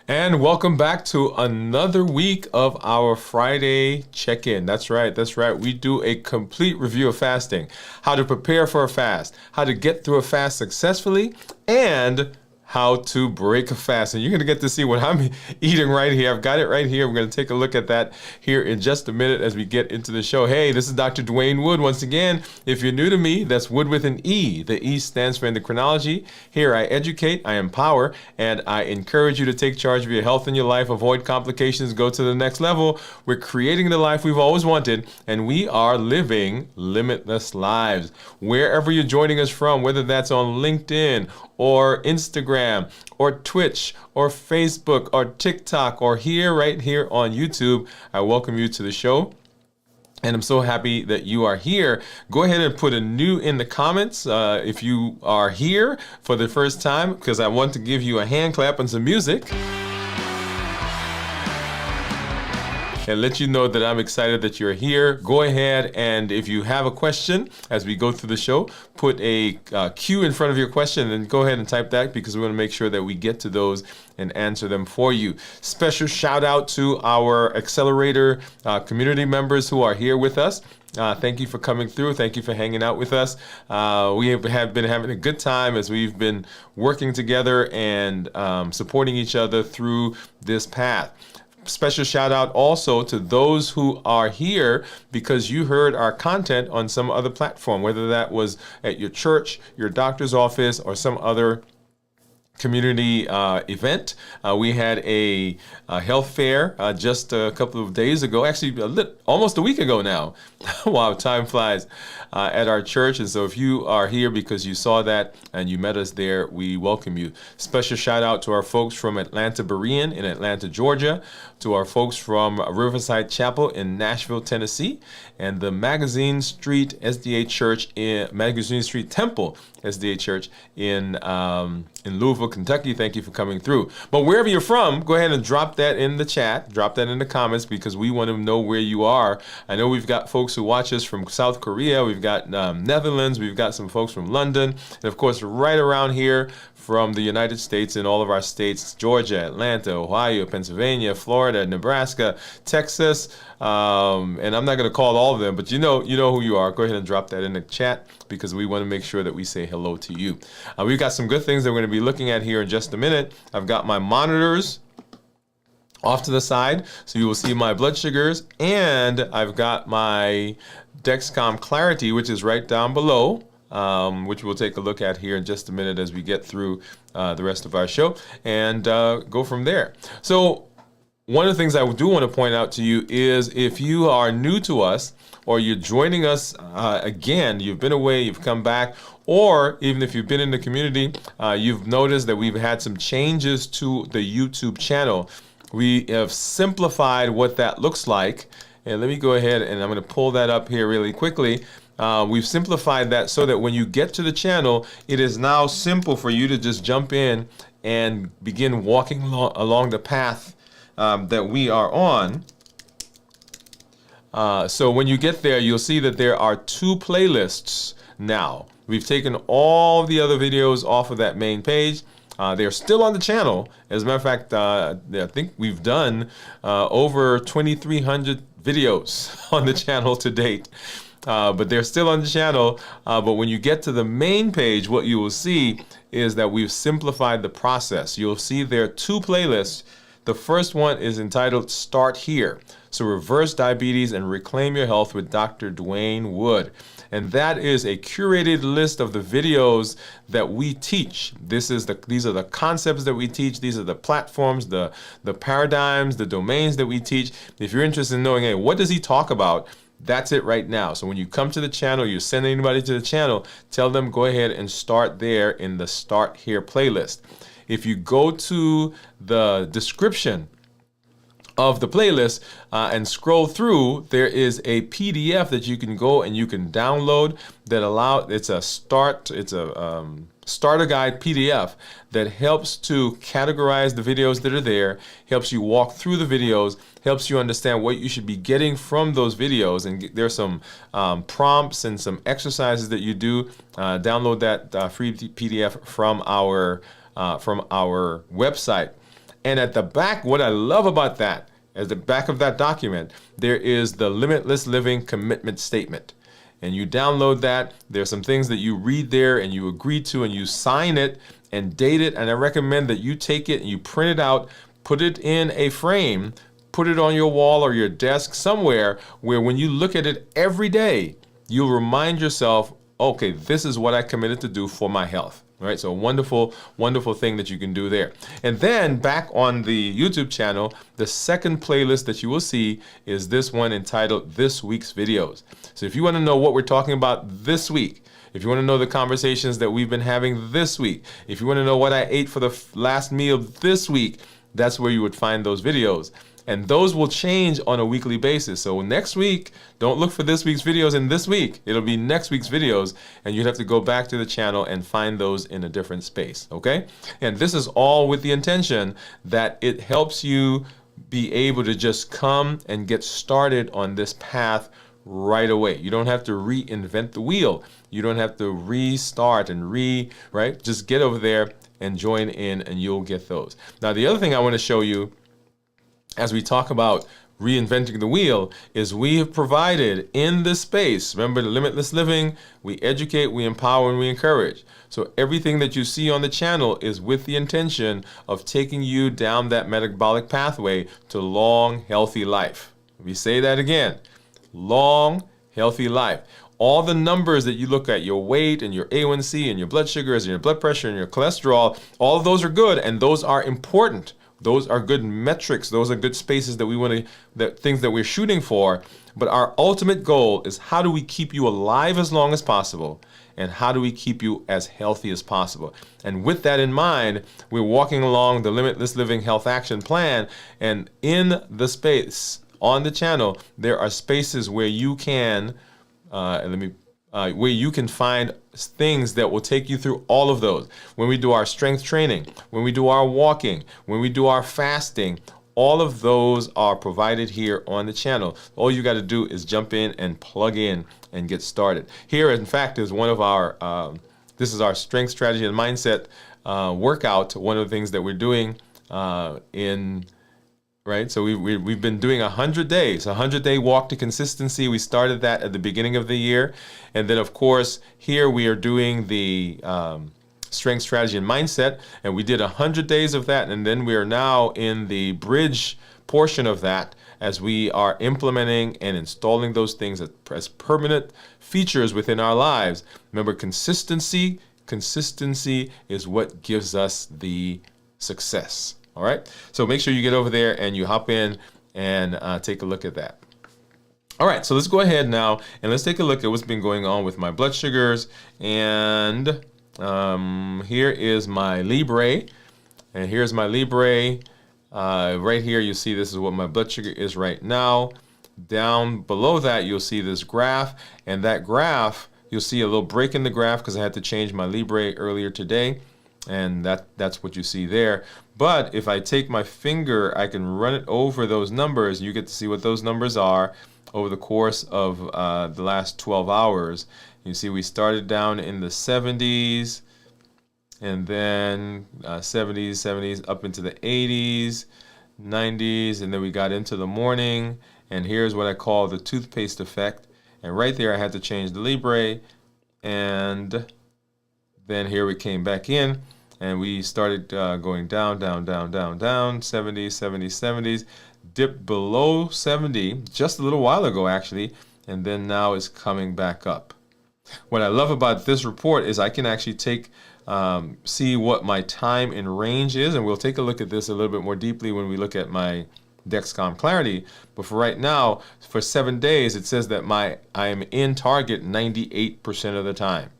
And welcome back to another week of our Friday check-in. That's right. We do a complete review of fasting, how to prepare for a fast, how to get through a fast successfully, and how to break a fast. And you're going to get to see what I'm eating right here. I've got it right here. We're going to take a look at that here in just a minute as we get into the show. Hey, this is Dr. Dwain Woode. Once again, if you're new to me, that's Wood with an E. The E stands for endocrinology. Here I educate, I empower, and I encourage you to take charge of your health and your life, avoid complications, go to the next level. We're creating the life we've always wanted, and we are living limitless lives. Wherever you're joining us from, whether that's on LinkedIn or Instagram or Twitch or Facebook or TikTok or right here on YouTube, I welcome you to the show. And I'm so happy that you are here. Go ahead and put a new in the comments if you are here for the first time, because I want to give you a hand clap and some music. And let you know that I'm excited that you're here. Go ahead and if you have a question as we go through the show, put a Q in front of your question and go ahead and type that, because we want to make sure that we get to those and answer them for you. Special shout out to our Accelerator community members who are here with us. Thank you for coming through. Thank you for hanging out with us. We have been having a good time as we've been working together and supporting each other through this path. Special shout out also to those who are here because you heard our content on some other platform, whether that was at your church, your doctor's office, or some other community event. We had a health fair just a couple of days ago, actually almost a week ago now. Wow, time flies, at our church. And so if you are here because you saw that and you met us there, we welcome you. Special shout out to our folks from Atlanta Berean in Atlanta, Georgia, to our folks from Riverside Chapel in Nashville, Tennessee, and the Magazine Street SDA Church Magazine Street Temple SDA Church in Louisville, Kentucky. Thank you for coming through. But wherever you're from, go ahead and drop that in the chat, drop that in the comments, because we want to know where you are. I know we've got folks who watch us from South Korea, we've got Netherlands, we've got some folks from London, and of course right around here from the United States in all of our states: Georgia, Atlanta, Ohio, Pennsylvania, Florida, Nebraska, Texas, and I'm not going to call all of them, but you know who you are. Go ahead and drop that in the chat, because we want to make sure that we say hello to you. We've got some good things that we're going to be looking at here in just a minute. I've got my monitors off to the side, so you will see my blood sugars, and I've got my Dexcom Clarity, which is right down below, which we'll take a look at here in just a minute as we get through the rest of our show, and go from there. So one of the things I do want to point out to you is, if you are new to us or you're joining us again, you've been away, you've come back, or even if you've been in the community, you've noticed that we've had some changes to the YouTube channel. We have simplified what that looks like. And let me go ahead and I'm going to pull that up here really quickly. We've simplified that so that when you get to the channel, it is now simple for you to just jump in and begin walking along the path that we are on. So when you get there, you'll see that there are 2 playlists now. We've taken all the other videos off of that main page. They're still on the channel. As a matter of fact, I think we've done over 2,300 videos on the channel to date. But they're still on the channel. But when you get to the main page, what you will see is that we've simplified the process. You'll see there are 2 playlists. The first one is entitled Start Here. So Reverse Diabetes and Reclaim Your Health with Dr. Dwain Woode. And that is a curated list of the videos that we teach. These are the concepts that we teach. These are the platforms, the paradigms, the domains that we teach. If you're interested in knowing, hey, what does he talk about? That's it right now. So when you come to the channel, you send anybody to the channel, tell them go ahead and start there in the Start Here playlist. If you go to the description of the playlist and scroll through, there is a PDF that you can go and you can download that it's a starter guide PDF that helps to categorize the videos that are there, helps you walk through the videos, helps you understand what you should be getting from those videos. And there's some prompts and some exercises that you do. Download that free PDF from our website. And at the back, what I love about that, at the back of that document, there is the Limitless Living Commitment Statement. And you download that. There's some things that you read there and you agree to, and you sign it and date it. And I recommend that you take it and you print it out, put it in a frame, put it on your wall or your desk somewhere where when you look at it every day, you'll remind yourself, okay, this is what I committed to do for my health. All right, so a wonderful, wonderful thing that you can do there. And then back on the YouTube channel, the second playlist that you will see is this one entitled This Week's Videos. So if you want to know what we're talking about this week, if you want to know the conversations that we've been having this week, if you want to know what I ate for the last meal this week, that's where you would find those videos. And those will change on a weekly basis. So next week, don't look for this week's videos in this week. It'll be next week's videos, and you'd have to go back to the channel and find those in a different space, okay? And this is all with the intention that it helps you be able to just come and get started on this path right away. You don't have to reinvent the wheel. You don't have to restart and right? Just get over there and join in, and you'll get those. Now, the other thing I want to show you as we talk about reinventing the wheel is we have provided in this space, remember the Limitless Living, we educate, we empower, and we encourage. So everything that you see on the channel is with the intention of taking you down that metabolic pathway to long, healthy life. Let me say that again, long, healthy life. All the numbers that you look at, your weight and your A1C and your blood sugars and your blood pressure and your cholesterol, all of those are good and those are important. Those are good metrics. Those are good spaces that we want to, things that we're shooting for. But our ultimate goal is how do we keep you alive as long as possible? And how do we keep you as healthy as possible? And with that in mind, we're walking along the Limitless Living Health Action Plan. And in the space on the channel, there are spaces where you can, where you can find things that will take you through all of those. When we do our strength training, when we do our walking, when we do our fasting, all of those are provided here on the channel. All you got to do is jump in and plug in and get started. Here, in fact, is one of our, this is our strength strategy and mindset workout. One of the things that we're doing right? So we've been doing 100 days, 100-day walk to consistency. We started that at the beginning of the year. And then, of course, here we are doing the strength strategy and mindset. And we did 100 days of that. And then we are now in the bridge portion of that as we are implementing and installing those things as permanent features within our lives. Remember, consistency is what gives us the success. All right, so make sure you get over there and you hop in and take a look at that. All right, so let's go ahead now and let's take a look at what's been going on with my blood sugars. And here is my Libre, and here's my Libre. Right here, you see this is what my blood sugar is right now. Down below that, you'll see this graph, and that graph, you'll see a little break in the graph because I had to change my Libre earlier today. And that's what you see there. But if I take my finger, I can run it over those numbers. You get to see what those numbers are over the course of the last 12 hours. You see we started down in the 70s, and then 70s, up into the 80s, 90s, and then we got into the morning. And here's what I call the toothpaste effect. And right there I had to change the Libre, and then here we came back in. And we started going down, 70s, 70s, dipped below 70 just a little while ago, actually, and then now it's coming back up. What I love about this report is I can actually see what my time in range is, and we'll take a look at this a little bit more deeply when we look at my Dexcom Clarity. But for right now, for 7 days, it says that I am in target 98% of the time.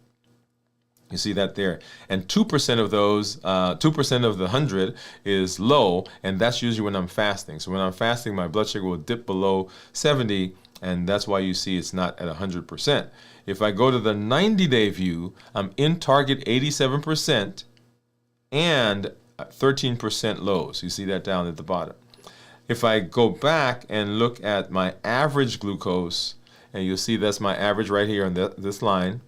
You see that there. And 2% of those, 2% of the 100 is low, and that's usually when I'm fasting. So when I'm fasting, my blood sugar will dip below 70, and that's why you see it's not at 100%. If I go to the 90-day view, I'm in target 87% and 13% low. So you see that down at the bottom. If I go back and look at my average glucose, and you'll see that's my average right here on this line,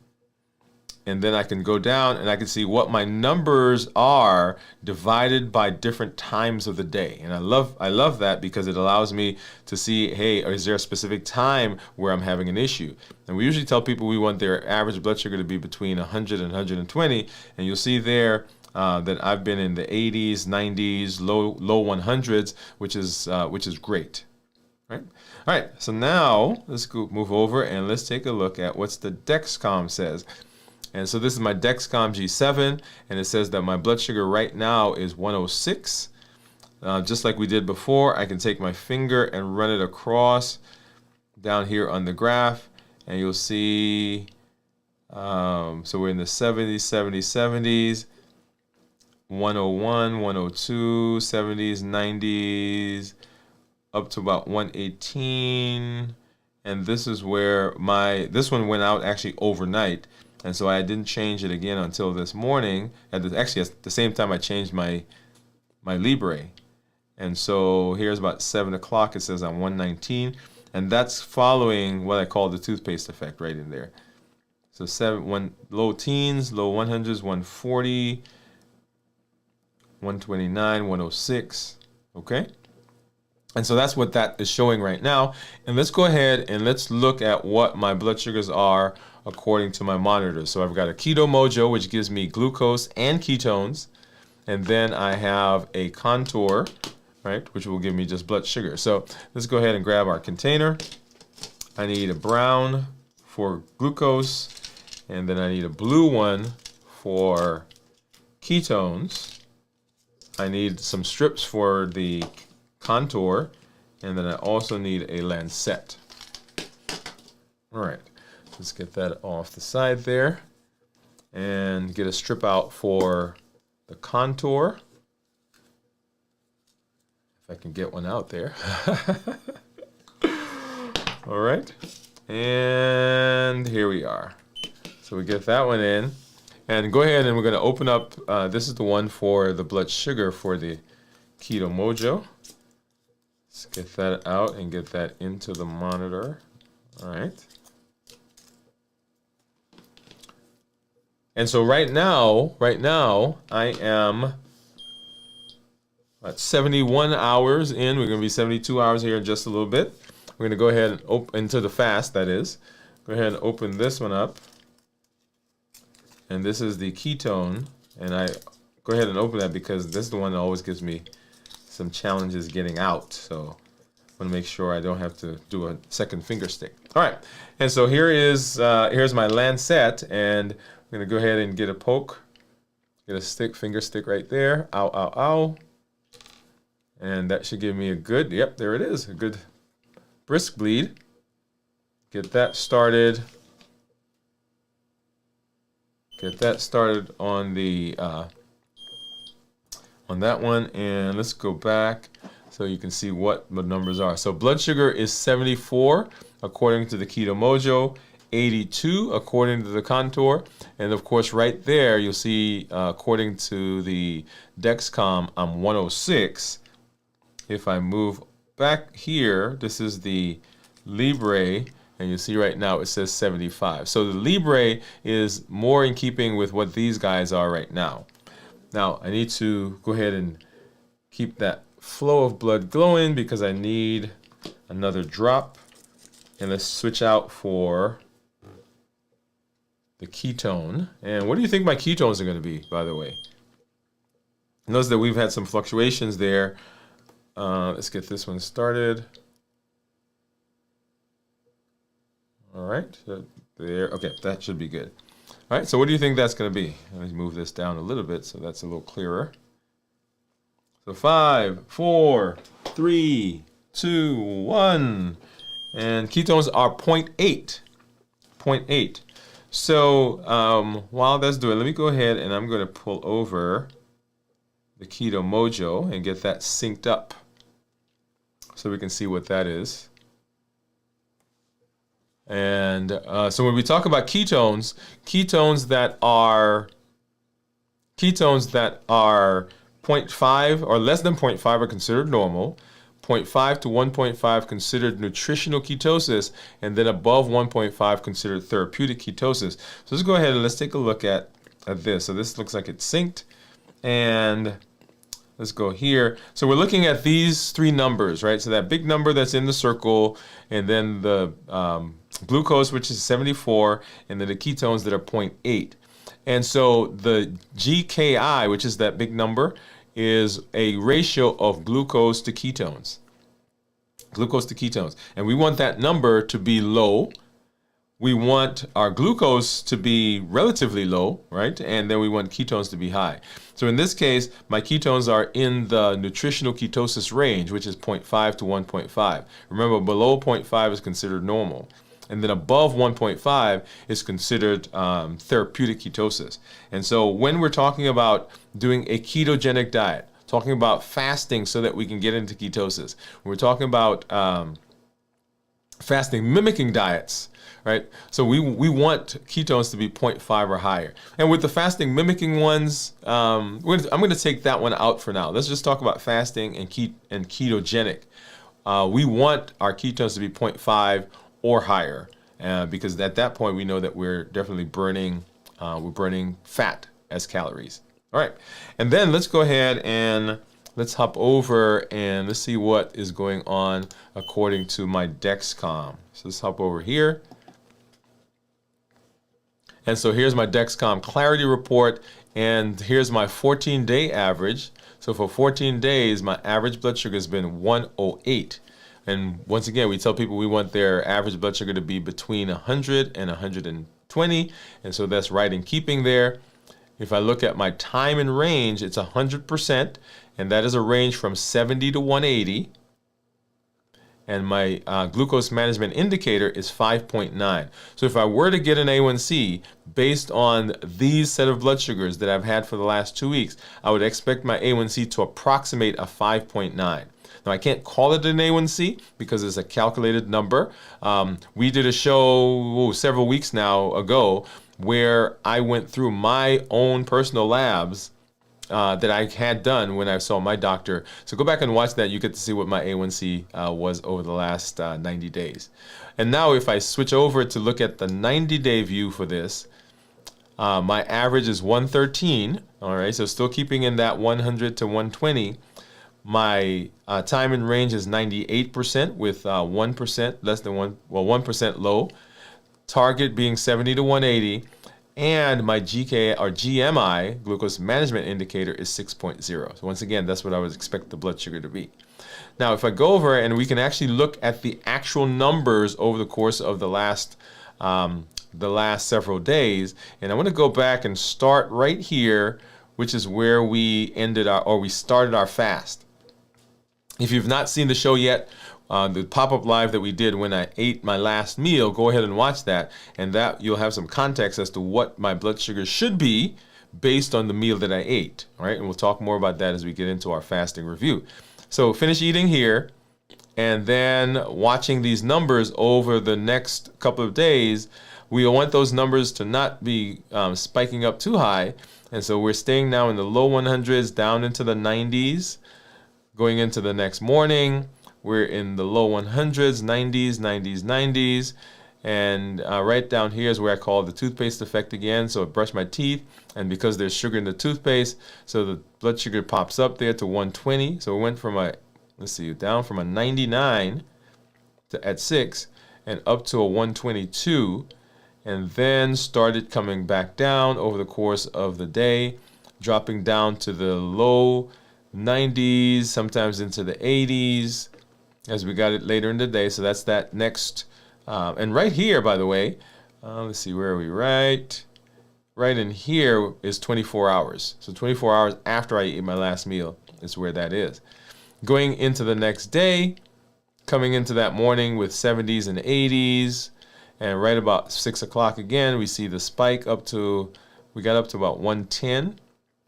and then I can go down and I can see what my numbers are divided by different times of the day. And I love that because it allows me to see, hey, is there a specific time where I'm having an issue? And we usually tell people we want their average blood sugar to be between 100 and 120, and you'll see there that I've been in the 80s, 90s, low 100s, which is great. Right? All right, so now let's move over and let's take a look at what the Dexcom says. And so this is my Dexcom G7, and it says that my blood sugar right now is 106. Just like we did before, I can take my finger and run it across down here on the graph, and you'll see, so we're in the 70s, 70s, 101, 102, 70s, 90s, up to about 118, and this is where this one went out actually overnight, and so I didn't change it again until this morning. Actually, at the same time I changed my Libre, and so here's about 7 o'clock. It says I'm 119, and that's following what I call the toothpaste effect right in there. So low teens, low 100s, 140, 129, 106. Okay. And so that's what that is showing right now. And let's go ahead and let's look at what my blood sugars are according to my monitor. So I've got a Keto Mojo, which gives me glucose and ketones. And then I have a Contour, right, which will give me just blood sugar. So let's go ahead and grab our container. I need a brown for glucose, and then I need a blue one for ketones. I need some strips for the Contour, and then I also need a lancet. All right, let's get that off the side there and get a strip out for the Contour. If I can get one out there. All right, and here we are. So we get that one in, and go ahead and we're going to open up, this is the one for the blood sugar for the Keto Mojo. Let's get that out and get that into the monitor. All right. And so right now, I am at 71 hours in. We're going to be 72 hours here in just a little bit. We're going to go ahead and open into the fast, that is. Go ahead and open this one up. And this is the ketone. And I go ahead and open that because this is the one that always gives me some challenges getting out. So I want to make sure I don't have to do a second finger stick. All right. And so here's my lancet. And I'm going to go ahead and get a poke. Get a finger stick right there. Ow, ow, ow. And that should give me a good, yep, there it is, a good brisk bleed. Get that started. Get that started on the on that one, and let's go back so you can see what the numbers are. So blood sugar is 74 according to the Keto Mojo, 82 according to the Contour, and of course right there you'll see according to the Dexcom I'm 106. If I move back here, this is the Libre, and you see right now it says 75. So the Libre is more in keeping with what these guys are right now. Now I need to go ahead and keep that flow of blood glowing because I need another drop. And let's switch out for the ketone. And what do you think my ketones are going to be, by the way? Notice that we've had some fluctuations there. Let's get this one started. All right, there. Okay, that should be good. All right, so what do you think that's going to be? Let me move this down a little bit so that's a little clearer. So 5, 4, 3, 2, 1. And ketones are 0.8. 0.8. So while that's doing, let me go ahead and I'm going to pull over the Keto Mojo and get that synced up so we can see what that is. And so when we talk about ketones that are 0.5 or less than 0.5 are considered normal. 0.5 to 1.5 considered nutritional ketosis, and then above 1.5 considered therapeutic ketosis. So let's go ahead and let's take a look at this. So this looks like it's synced, and let's go here. So we're looking at these three numbers, right? So that big number that's in the circle, and then the glucose, which is 74, and then the ketones that are 0.8. And so the GKI, which is that big number, is a ratio of glucose to ketones. Glucose to ketones. And we want that number to be low. We want our glucose to be relatively low, right? And then we want ketones to be high. So in this case, my ketones are in the nutritional ketosis range, which is 0.5 to 1.5. Remember, below 0.5 is considered normal. And then above 1.5 is considered therapeutic ketosis. And so when we're talking about doing a ketogenic diet, talking about fasting so that we can get into ketosis, when we're talking about fasting mimicking diets, right? So we want ketones to be 0.5 or higher. And with the fasting mimicking ones, I'm going to take that one out for now. Let's just talk about fasting and ketogenic. We want our ketones to be 0.5 or higher, because at that point we know that we're definitely burning fat as calories. All right, and then let's go ahead and let's hop over and let's see what is going on according to my Dexcom. So let's hop over here. And so here's my Dexcom Clarity Report, and here's my 14-day average. So for 14 days, my average blood sugar has been 108. And once again, we tell people we want their average blood sugar to be between 100 and 120. And so that's right in keeping there. If I look at my time in range, it's 100%. And that is a range from 70 to 180. And my glucose management indicator is 5.9. So if I were to get an A1C based on these set of blood sugars that I've had for the last 2 weeks, I would expect my A1C to approximate a 5.9. Now, I can't call it an A1C because it's a calculated number. We did a show several weeks now ago where I went through my own personal labs that I had done when I saw my doctor. So go back and watch that. You get to see what my A1C was over the last 90 days. And now if I switch over to look at the 90-day view for this, my average is 113. All right, so still keeping in that 100 to 120. My time in range is 98% with 1% less than 1% low. Target being 70 to 180. And my GK or GMI, glucose management indicator, is 6.0. So once again, that's what I would expect the blood sugar to be. Now, if I go over and we can actually look at the actual numbers over the course of the last several days, and I want to go back and start right here, which is where we started our fast. If you've not seen the show yet, the pop-up live that we did when I ate my last meal, go ahead and watch that, and that you'll have some context as to what my blood sugar should be based on the meal that I ate. All right, and we'll talk more about that as we get into our fasting review. So finish eating here, and then watching these numbers over the next couple of days. We want those numbers to not be spiking up too high, and so we're staying now in the low 100s down into the 90s. Going into the next morning, we're in the low 100s, 90s, 90s, 90s. And right down here is where I call the toothpaste effect again. So I brush my teeth, and because there's sugar in the toothpaste, so the blood sugar pops up there to 120. So we went from down from a 99 at 6 and up to a 122, and then started coming back down over the course of the day, dropping down to the low 90s, sometimes into the 80s as we got it later in the day. So that's that next. And right here, by the way, let's see, where are we? Right in here is 24 hours. So 24 hours after I ate my last meal is where that is. Going into the next day, coming into that morning with 70s and 80s, and right about 6 o'clock again, we see the spike we got up to about 110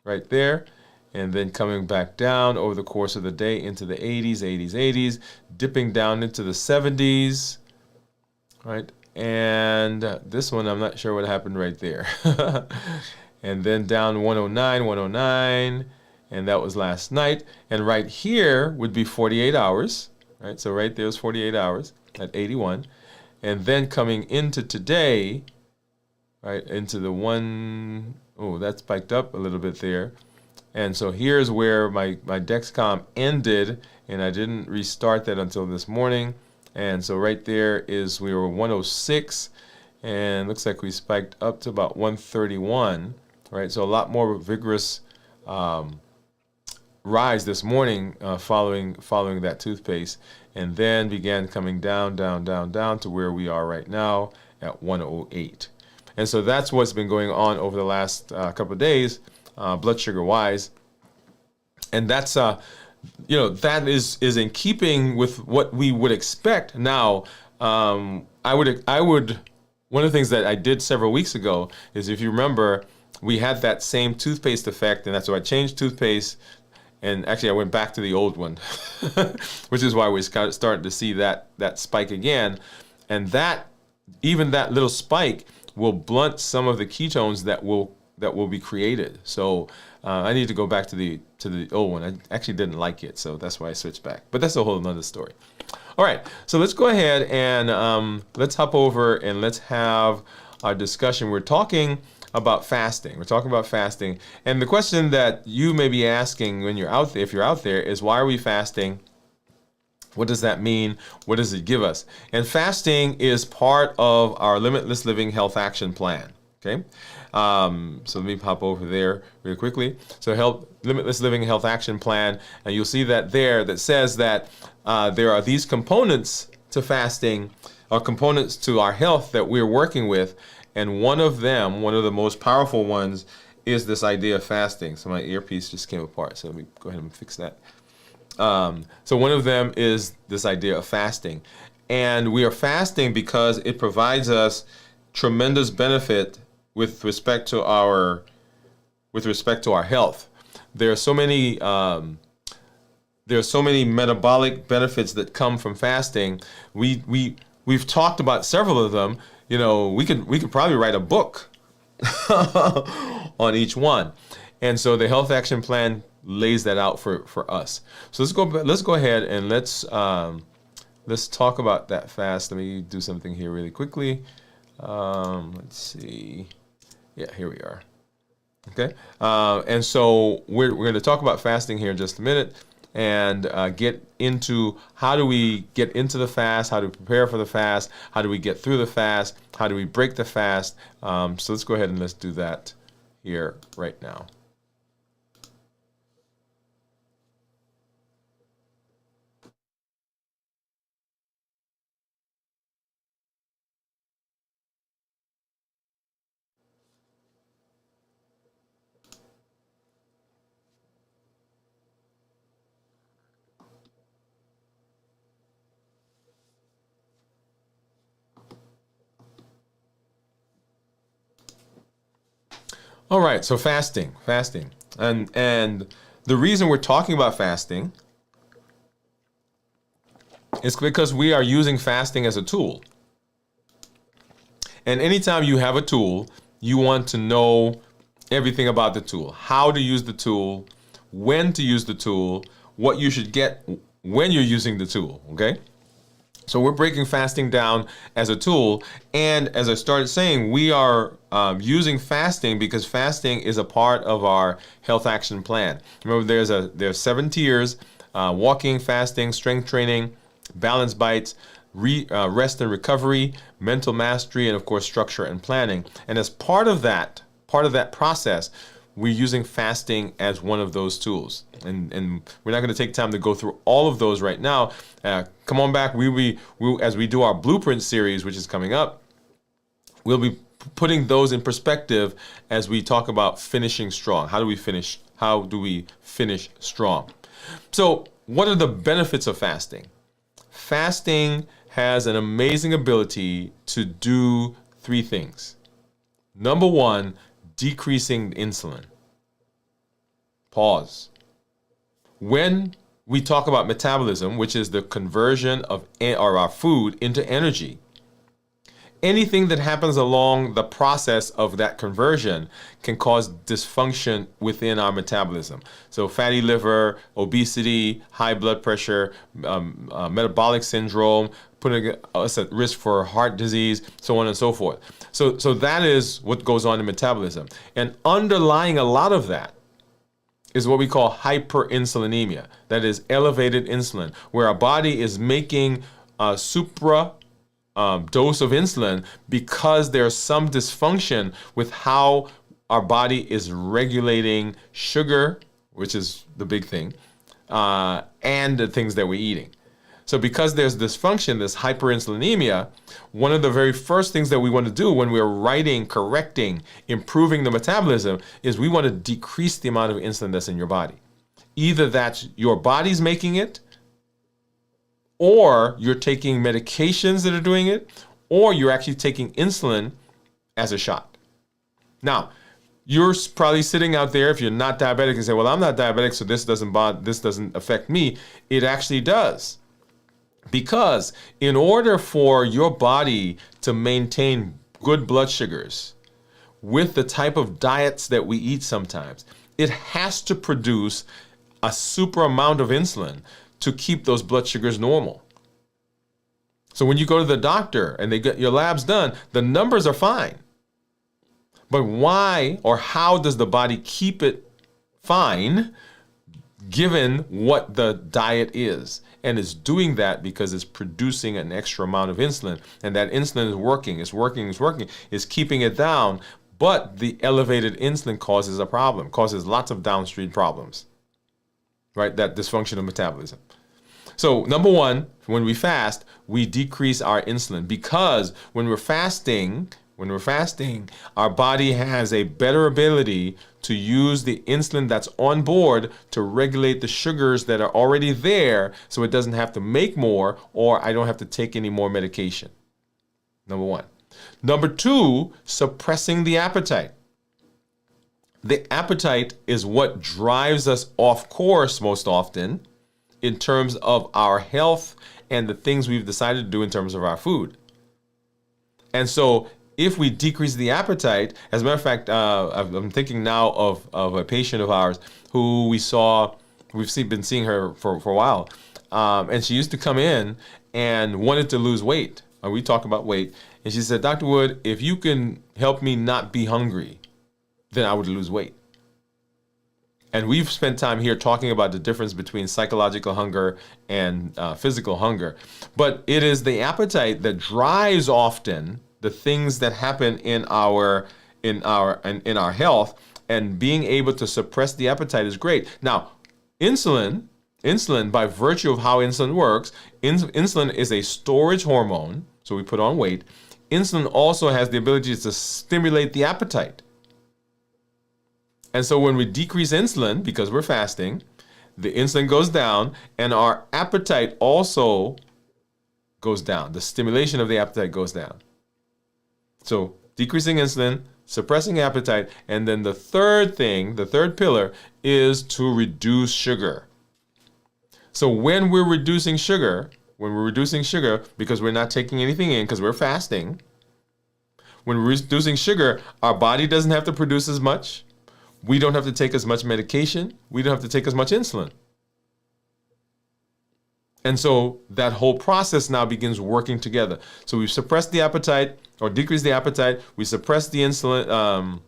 right there. And then coming back down over the course of the day into the 80s, 80s, 80s, dipping down into the 70s, right? And this one, I'm not sure what happened right there. And then down 109, 109, and that was last night. And right here would be 48 hours, right? So right there is 48 hours at 81. And then coming into today, right, into the one, oh, that spiked up a little bit there. And so here's where my Dexcom ended, and I didn't restart that until this morning. And so right there is, we were 106, and looks like we spiked up to about 131, right? So a lot more vigorous rise this morning following that toothpaste, and then began coming down to where we are right now at 108. And so that's what's been going on over the last couple of days, blood sugar wise, and that's that is in keeping with what we would expect. Now, I would one of the things that I did several weeks ago is, if you remember, we had that same toothpaste effect, and that's why I changed toothpaste. And actually, I went back to the old one, which is why we started to see that spike again. And even that little spike will blunt some of the ketones that will be created. So I need to go back to the old one. I actually didn't like it, so that's why I switched back. But that's a whole another story. All right, so let's go ahead and let's hop over and let's have our discussion. We're talking about fasting. We're talking about fasting. And the question that you may be asking when you're out there, if you're out there, is why are we fasting? What does that mean? What does it give us? And fasting is part of our Limitless Living Health Action Plan. Okay? So let me pop over there really quickly. So Limitless Living Health Action Plan, and you'll see that there that says that there are these components to fasting, or components to our health that we're working with. And one of them, one of the most powerful ones, is this idea of fasting. So my earpiece just came apart, so let me go ahead and fix that. So one of them is this idea of fasting. And we are fasting because it provides us tremendous benefit with respect to our health. There are so many metabolic benefits that come from fasting. We've talked about several of them. You know, we could probably write a book on each one. And so the Health Action Plan lays that out for us. So let's go ahead and let's talk about that fast. Let me do something here really quickly. Let's see. Yeah, here we are. Okay. And so we're going to talk about fasting here in just a minute, and get into how do we get into the fast, how do we prepare for the fast, how do we get through the fast, how do we break the fast. So let's go ahead and let's do that here right now. All right, so fasting. And the reason we're talking about fasting is because we are using fasting as a tool. And anytime you have a tool, you want to know everything about the tool, how to use the tool, when to use the tool, what you should get when you're using the tool, okay? So we're breaking fasting down as a tool, and as I started saying, we are using fasting because fasting is a part of our Health Action Plan. Remember, there's 7 tiers: walking, fasting, strength training, balance bites, rest and recovery, mental mastery, and of course structure and planning. And as part of that process, we're using fasting as one of those tools. And we're not going to take time to go through all of those right now. Come on back. We as we do our blueprint series, which is coming up, we'll be putting those in perspective as we talk about finishing strong. How do we finish strong? So what are the benefits of fasting? Fasting has an amazing ability to do 3 things. Number 1, decreasing insulin. Pause. When we talk about metabolism, which is the conversion of our food into energy, anything that happens along the process of that conversion can cause dysfunction within our metabolism. So fatty liver, obesity, high blood pressure, metabolic syndrome, putting us at risk for heart disease, so on and so forth. So that is what goes on in metabolism. And underlying a lot of that is what we call hyperinsulinemia. That is elevated insulin, where our body is making a supra dose of insulin because there's some dysfunction with how our body is regulating sugar, which is the big thing, and the things that we're eating. So because there's dysfunction, this hyperinsulinemia, one of the very first things that we want to do when we're writing, correcting, improving the metabolism is we want to decrease the amount of insulin that's in your body. Either that's your body's making it, or you're taking medications that are doing it, or you're actually taking insulin as a shot. Now, you're probably sitting out there, if you're not diabetic, and say, well, I'm not diabetic, so this doesn't affect me. It actually does. Because in order for your body to maintain good blood sugars with the type of diets that we eat sometimes, it has to produce a super amount of insulin to keep those blood sugars normal. So when you go to the doctor and they get your labs done, the numbers are fine. But why or how does the body keep it fine given what the diet is? And it's doing that because it's producing an extra amount of insulin. And that insulin is keeping it down. But the elevated insulin causes a problem, causes lots of downstream problems, right? That dysfunctional metabolism. So number one, when we fast, we decrease our insulin because when we're fasting, our body has a better ability to use the insulin that's on board to regulate the sugars that are already there so it doesn't have to make more or I don't have to take any more medication. Number one. Number two, suppressing the appetite. The appetite is what drives us off course most often in terms of our health and the things we've decided to do in terms of our food. And so if we decrease the appetite, as a matter of fact, I'm thinking now of a patient of ours who we've been seeing her for a while, and she used to come in and wanted to lose weight. We talk about weight, and she said, Dr. Woode, if you can help me not be hungry, then I would lose weight. And we've spent time here talking about the difference between psychological hunger and physical hunger. But it is the appetite that drives often the things that happen in our health, and being able to suppress the appetite is great. Now, insulin, by virtue of how insulin works, insulin is a storage hormone, so we put on weight. Insulin also has the ability to stimulate the appetite. And so when we decrease insulin, because we're fasting, the insulin goes down and our appetite also goes down. The stimulation of the appetite goes down. So decreasing insulin, suppressing appetite, and then the third pillar is to reduce sugar. So when we're reducing sugar, because we're not taking anything in because we're fasting, when we're reducing sugar, our body doesn't have to produce as much. We don't have to take as much medication. We don't have to take as much insulin. And so that whole process now begins working together. So we've suppressed the appetite or decreased the appetite. We suppress the insulin,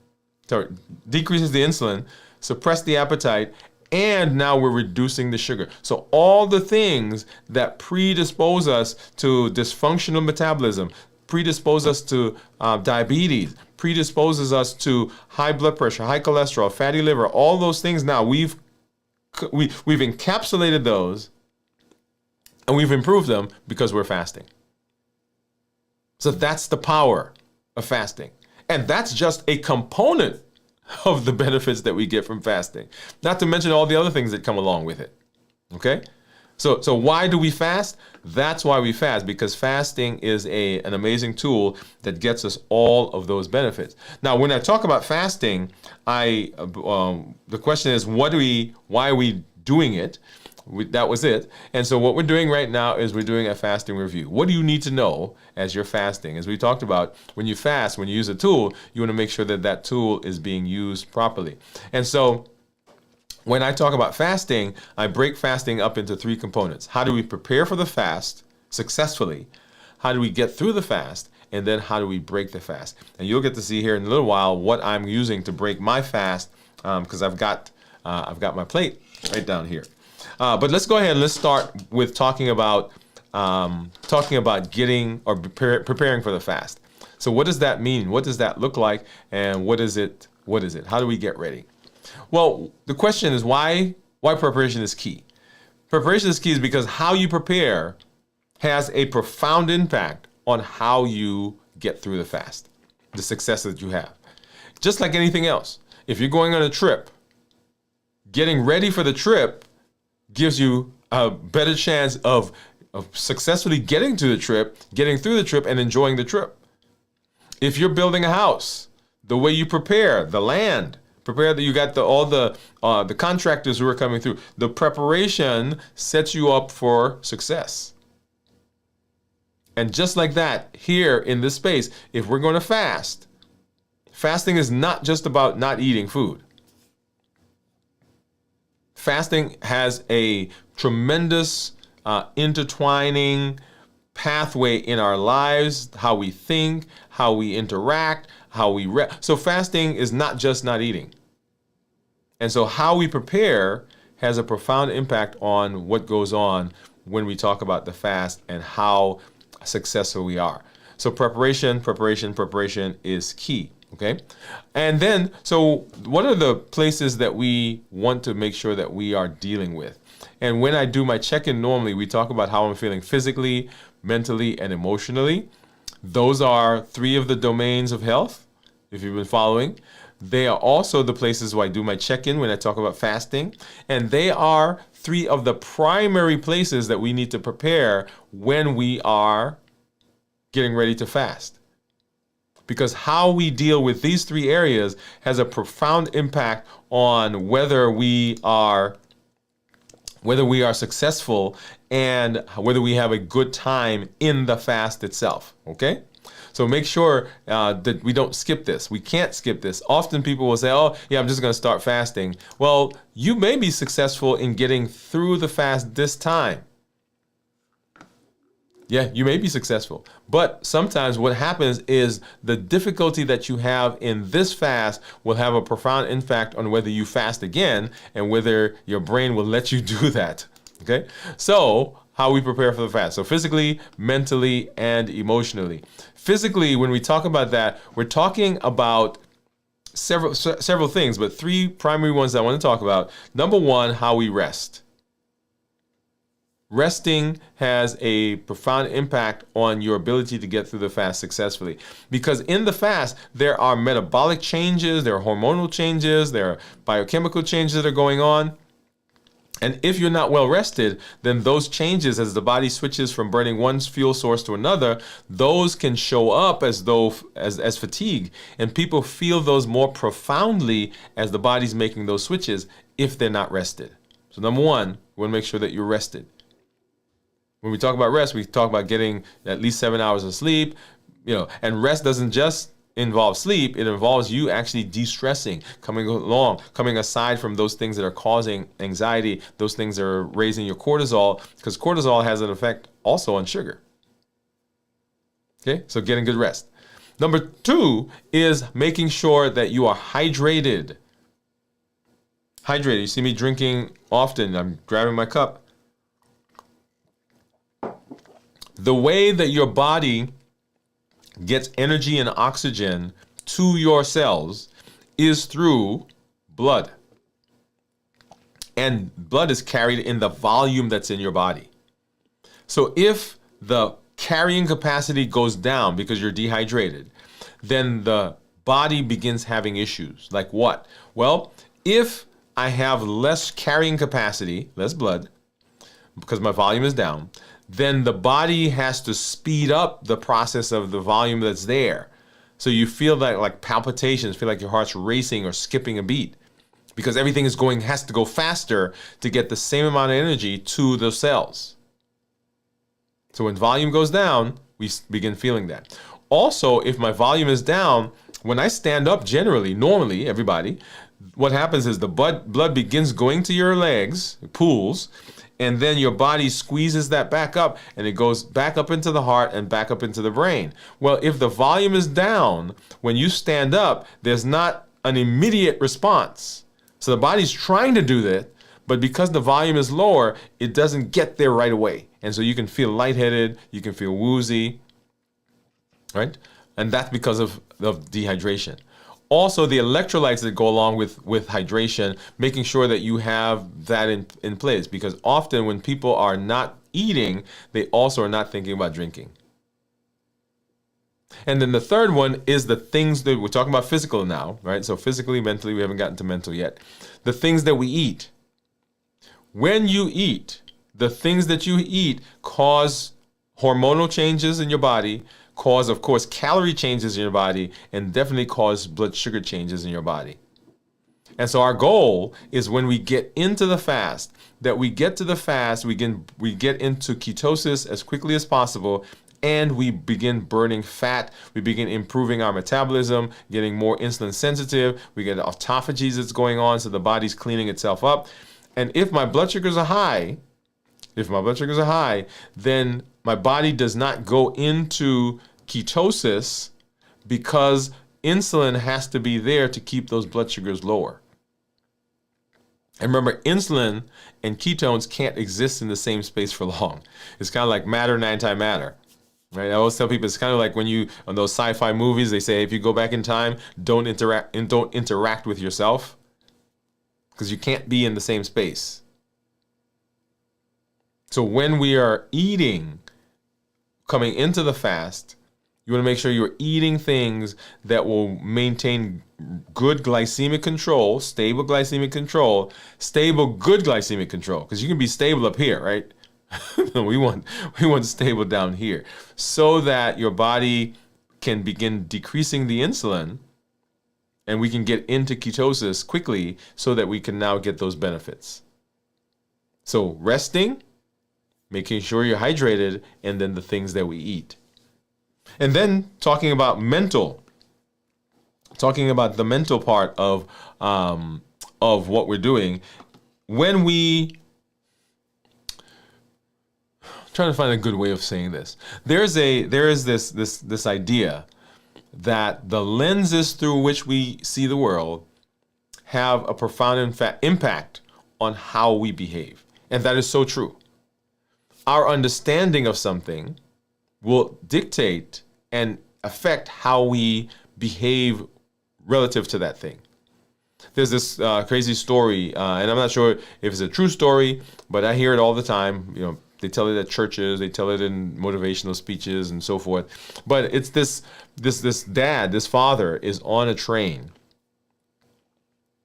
decreases the insulin, suppress the appetite, and now we're reducing the sugar. So all the things that predispose us to dysfunctional metabolism, predispose us to diabetes, predisposes us to high blood pressure, high cholesterol, fatty liver, all those things now we've encapsulated those and we've improved them because we're fasting. So that's the power of fasting. And that's just a component of the benefits that we get from fasting. Not to mention all the other things that come along with it. Okay? So why do we fast? That's why we fast, because fasting is an amazing tool that gets us all of those benefits. Now, when I talk about fasting, the question is, why are we doing it? that was it. And so what we're doing right now is we're doing a fasting review. What do you need to know as you're fasting? As we talked about, when you fast, when you use a tool, you want to make sure that that tool is being used properly. And so when I talk about fasting, I break fasting up into three components. How do we prepare for the fast successfully? How do we get through the fast? And then how do we break the fast? And you'll get to see here in a little while what I'm using to break my fast, because I've got my plate right down here. But let's go ahead and let's start with talking about getting or preparing for the fast. So what does that mean? What does that look like? And what is it? What is it? How do we get ready? Well, the question is why preparation is key. Preparation is key is because how you prepare has a profound impact on how you get through the fast, the success that you have. Just like anything else, if you're going on a trip, getting ready for the trip gives you a better chance of successfully getting to the trip, getting through the trip, and enjoying the trip. If you're building a house, the way you prepare the land, prepare that you got all the contractors who are coming through, the preparation sets you up for success. And just like that, here in this space, if we're going to fast, fasting is not just about not eating food. Fasting has a tremendous intertwining pathway in our lives, how we think, how we interact, so fasting is not just not eating. And so how we prepare has a profound impact on what goes on when we talk about the fast and how successful we are. So preparation is key. Okay. And then, so what are the places that we want to make sure that we are dealing with? And when I do my check-in normally, we talk about how I'm feeling physically, mentally, and emotionally. Those are three of the domains of health, if you've been following. They are also the places where I do my check-in when I talk about fasting. And they are three of the primary places that we need to prepare when we are getting ready to fast. Because how we deal with these three areas has a profound impact on whether we are successful and whether we have a good time in the fast itself. Okay? So make sure that we don't skip this. We can't skip this. Often people will say, oh, yeah, I'm just going to start fasting. Well, you may be successful in getting through the fast this time. Yeah, you may be successful. But sometimes what happens is the difficulty that you have in this fast will have a profound impact on whether you fast again and whether your brain will let you do that. Okay? So, how we prepare for the fast. So physically, mentally, and emotionally. Physically, when we talk about that, we're talking about several things, but three primary ones I want to talk about. Number one, how we rest. Resting has a profound impact on your ability to get through the fast successfully. Because in the fast, there are metabolic changes, there are hormonal changes, there are biochemical changes that are going on. And if you're not well rested, then those changes as the body switches from burning one fuel source to another, those can show up as fatigue. And people feel those more profoundly as the body's making those switches if they're not rested. So number one, we want to make sure that you're rested. When we talk about rest, we talk about getting at least 7 hours of sleep, and rest doesn't just involve sleep. It involves you actually de-stressing, coming aside from those things that are causing anxiety, those things that are raising your cortisol, because cortisol has an effect also on sugar. Okay, so getting good rest. Number two is making sure that you are hydrated. Hydrated. You see me drinking often. I'm grabbing my cup. The way that your body gets energy and oxygen to your cells is through blood. And blood is carried in the volume that's in your body. So if the carrying capacity goes down because you're dehydrated, then the body begins having issues. Like what? Well, if I have less carrying capacity, less blood, because my volume is down, then the body has to speed up the process of the volume that's there. So you feel that like palpitations, feel like your heart's racing or skipping a beat. because everything has to go faster to get the same amount of energy to the cells. So when volume goes down, we begin feeling that. Also, if my volume is down, when I stand up normally, everybody, what happens is the blood begins going to your legs, pools, and then your body squeezes that back up, and it goes back up into the heart and back up into the brain. Well, if the volume is down, when you stand up, there's not an immediate response. So the body's trying to do that, but because the volume is lower, it doesn't get there right away. And so you can feel lightheaded, you can feel woozy, right? And that's because of dehydration. Also, the electrolytes that go along with hydration, making sure that you have that in place, because often when people are not eating, they also are not thinking about drinking. And then the third one is the things that we're talking about physical now, right? So physically, mentally, we haven't gotten to mental yet. The things that we eat. When you eat, the things that you eat cause hormonal changes in your body, cause, of course, calorie changes in your body, and definitely cause blood sugar changes in your body. And so our goal is when we get into the fast, that we get to the fast, we get into ketosis as quickly as possible, and we begin burning fat. We begin improving our metabolism, getting more insulin sensitive. We get autophagy that's going on, so the body's cleaning itself up. And if my blood sugars are high, then my body does not go into ketosis because insulin has to be there to keep those blood sugars lower. And remember, insulin and ketones can't exist in the same space for long. It's kind of like matter and antimatter. Right? I always tell people it's kind of like when you, on those sci-fi movies, they say if you go back in time, don't interact with yourself, because you can't be in the same space. So when we are eating, coming into the fast, you want to make sure you're eating things that will maintain good glycemic control, stable glycemic control, good glycemic control, because you can be stable up here, right? we want stable down here, so that your body can begin decreasing the insulin and we can get into ketosis quickly so that we can now get those benefits. So resting, making sure you're hydrated, and then the things that we eat. And then talking about the mental part of what we're doing. When we, trying to find a good way of saying this. There is this idea that the lenses through which we see the world have a profound impact on how we behave. And that is so true. Our understanding of something will dictate and affect how we behave relative to that thing. There's this crazy story, and I'm not sure if it's a true story, but I hear it all the time. You know, they tell it at churches, they tell it in motivational speeches and so forth. But it's this father is on a train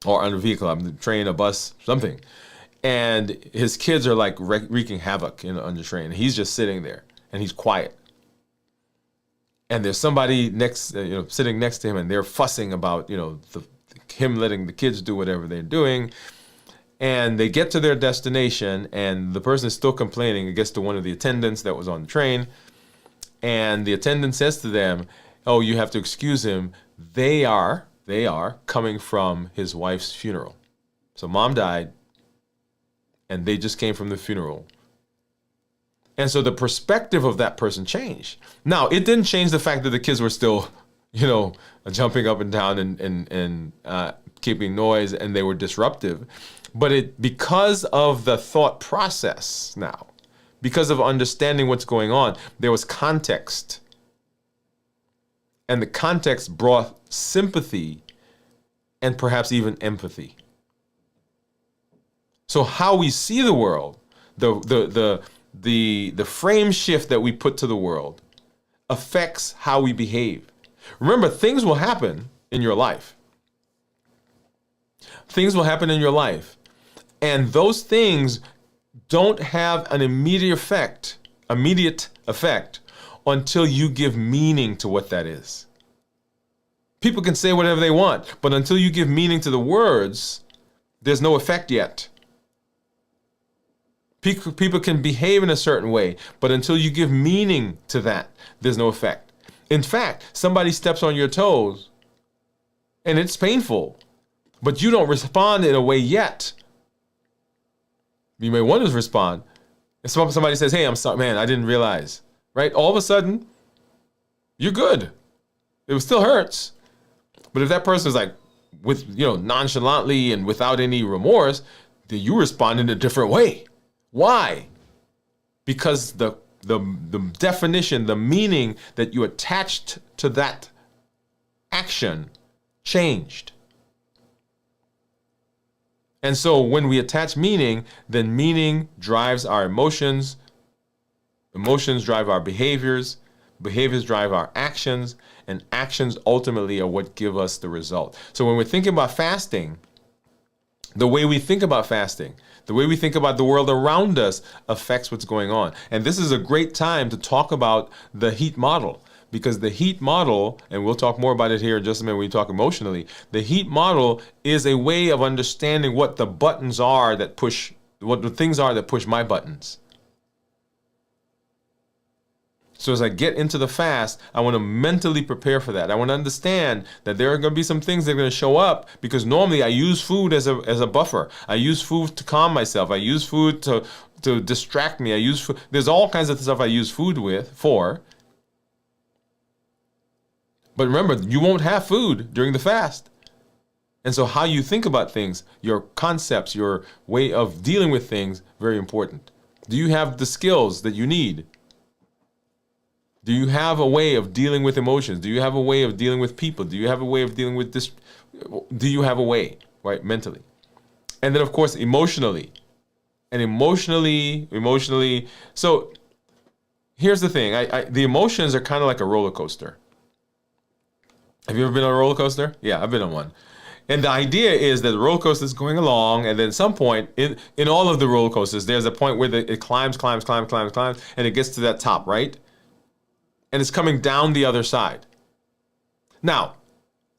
or on a vehicle, a train, a bus, something. And his kids are like wreaking havoc on the train. He's just sitting there and he's quiet. And there's somebody sitting next to him, and they're fussing about, him letting the kids do whatever they're doing. And they get to their destination, and the person is still complaining. It gets to one of the attendants that was on the train, and the attendant says to them, "Oh, you have to excuse him. They are coming from his wife's funeral. So mom died, and they just came from the funeral." And so the perspective of that person changed. Now, it didn't change the fact that the kids were still, jumping up and down and keeping noise, and they were disruptive. But because of the thought process now, because of understanding what's going on, there was context. And the context brought sympathy and perhaps even empathy. So how we see the world, the frame shift that we put to the world affects how we behave. Remember, things will happen in your life. Things will happen in your life. And those things don't have an immediate effect until you give meaning to what that is. People can say whatever they want, but until you give meaning to the words, there's no effect yet. People can behave in a certain way, but until you give meaning to that, there's no effect. In fact, somebody steps on your toes and it's painful, but you don't respond in a way yet. You may want to respond. If somebody says, hey, I'm sorry, man, I didn't realize, right? All of a sudden, you're good. It still hurts. But if that person is like, with, nonchalantly and without any remorse, then you respond in a different way. Why? Because the definition, the meaning that you attached to that action changed. And so when we attach meaning, then meaning drives our emotions. Emotions drive our behaviors. Behaviors drive our actions. And actions ultimately are what give us the result. So when we're thinking about fasting, the way we think about fasting, the way we think about the world around us affects what's going on. And this is a great time to talk about the heat model, because the heat model, and we'll talk more about it here in just a minute when we talk emotionally, the heat model is a way of understanding what the buttons are that push, what the things are that push my buttons. So as I get into the fast, I want to mentally prepare for that. I want to understand that there are going to be some things that are going to show up, because normally I use food as a buffer. I use food to calm myself. I use food to distract me. I use food. There's all kinds of stuff I use food for. But remember, you won't have food during the fast. And so how you think about things, your concepts, your way of dealing with things, very important. Do you have the skills that you need? Do you have a way of dealing with emotions? Do you have a way of dealing with people? Do you have a way of dealing with this? Do you have a way, right, mentally? And then, of course, emotionally. And emotionally. So here's the thing. The emotions are kind of like a roller coaster. Have you ever been on a roller coaster? Yeah, I've been on one. And the idea is that the roller coaster is going along, and then at some point in all of the roller coasters, there's a point where it climbs, and it gets to that top, right? And it's coming down the other side. Now,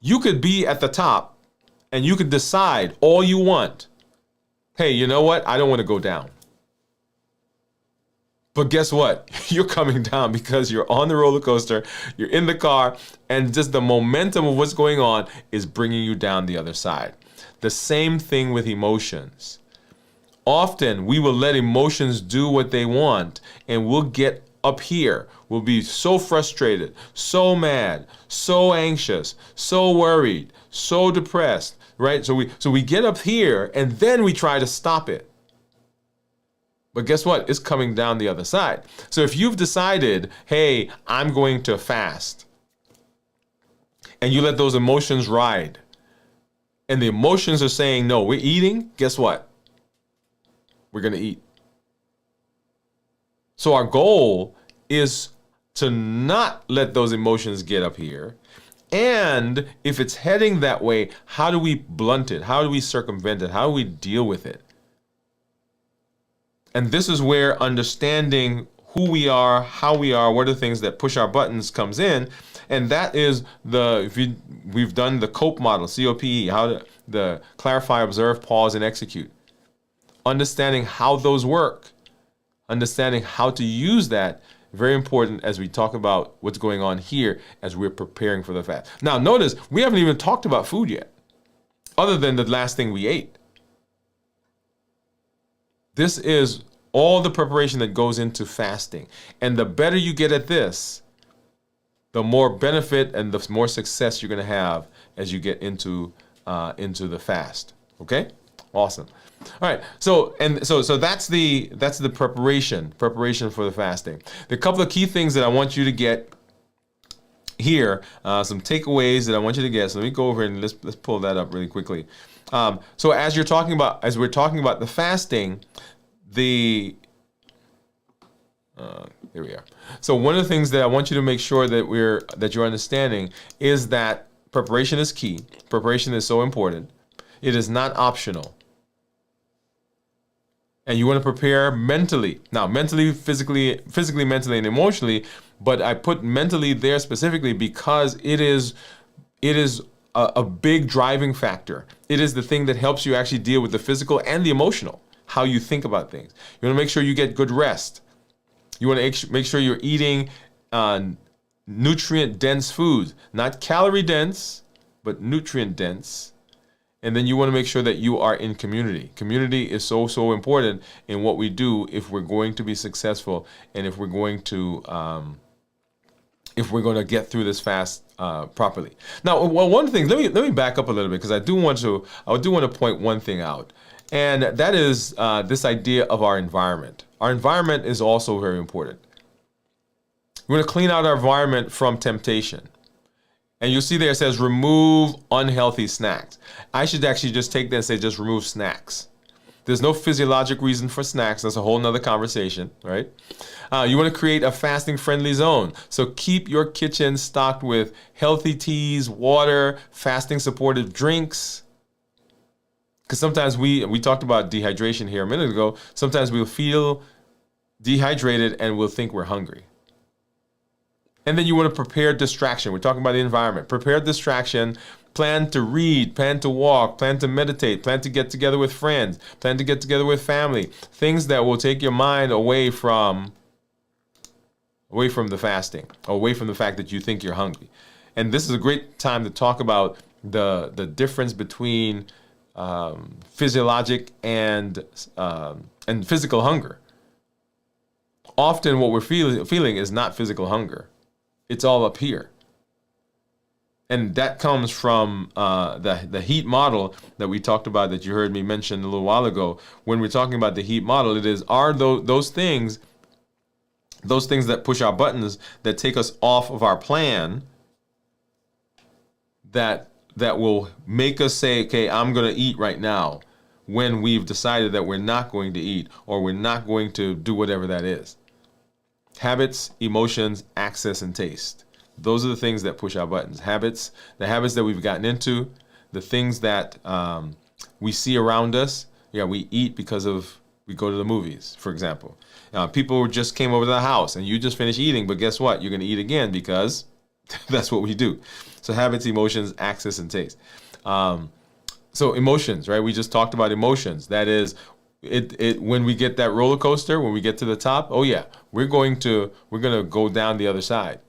you could be at the top and you could decide all you want. Hey, you know what? I don't want to go down. But guess what? You're coming down because you're on the roller coaster, you're in the car, and just the momentum of what's going on is bringing you down the other side. The same thing with emotions. Often we will let emotions do what they want, and we'll get up here. We'll be so frustrated, so mad, so anxious, so worried, so depressed, right? So we get up here and then we try to stop it. But guess what? It's coming down the other side. So if you've decided, hey, I'm going to fast, and you let those emotions ride, and the emotions are saying, no, we're eating, guess what? We're going to eat. So our goal is to not let those emotions get up here. And if it's heading that way, how do we blunt it? How do we circumvent it? How do we deal with it? And this is where understanding who we are, how we are, what are the things that push our buttons comes in. And that is we've done the COPE model, COPE, how the clarify, observe, pause, and execute. Understanding how those work, understanding how to use that, very important as we talk about what's going on here as we're preparing for the fast. Now, notice we haven't even talked about food yet, other than the last thing we ate. This is all the preparation that goes into fasting. And the better you get at this, the more benefit and the more success you're going to have as you get into the fast. Okay? Awesome. All right. So that's the preparation for the fasting. The couple of key things that I want you to get here, some takeaways that I want you to get. So let me go over and let's pull that up really quickly. So as we're talking about the fasting, here we are. So one of the things that I want you to make sure that you're understanding is that preparation is key. Preparation is so important. It is not optional. And you want to prepare mentally. Now, mentally, physically, mentally, and emotionally, but I put mentally there specifically because it is a big driving factor. It is the thing that helps you actually deal with the physical and the emotional, how you think about things. You want to make sure you get good rest. You want to make sure you're eating nutrient-dense foods, not calorie-dense, but nutrient-dense. And then you want to make sure that you are in community. Community is so, so important in what we do if we're going to be successful and if we're going to get through this fast properly. Now, one thing, let me back up a little bit because I do want to point one thing out, and that is this idea of our environment. Our environment is also very important. We want to clean out our environment from temptation. And you'll see there it says remove unhealthy snacks. I should actually just take that and say just remove snacks. There's no physiologic reason for snacks. That's a whole nother conversation, right? You want to create a fasting friendly zone. So keep your kitchen stocked with healthy teas, water, fasting supportive drinks. Because sometimes we talked about dehydration here a minute ago. Sometimes we'll feel dehydrated and we'll think we're hungry. And then you want to prepare distraction. We're talking about the environment. Prepare distraction. Plan to read, plan to walk, plan to meditate, plan to get together with friends, plan to get together with family. Things that will take your mind away from the fasting, away from the fact that you think you're hungry. And this is a great time to talk about the difference between physiologic and physical hunger. Often what we're feeling is not physical hunger. It's all up here. And that comes from the heat model that we talked about, that you heard me mention a little while ago. When we're talking about the heat model, are those things that push our buttons, that take us off of our plan, that will make us say, okay, I'm going to eat right now, when we've decided that we're not going to eat, or we're not going to do whatever that is. Habits, emotions, access, and taste. Those are the things that push our buttons. Habits, the habits that we've gotten into, the things that we see around us. Yeah, we eat because we go to the movies, for example. People just came over to the house and you just finished eating, but guess what? You're going to eat again because that's what we do. So habits, emotions, access, and taste. So emotions, right? We just talked about emotions. That is, when we get that roller coaster, when we get to the top, oh yeah, we're going to go down the other side.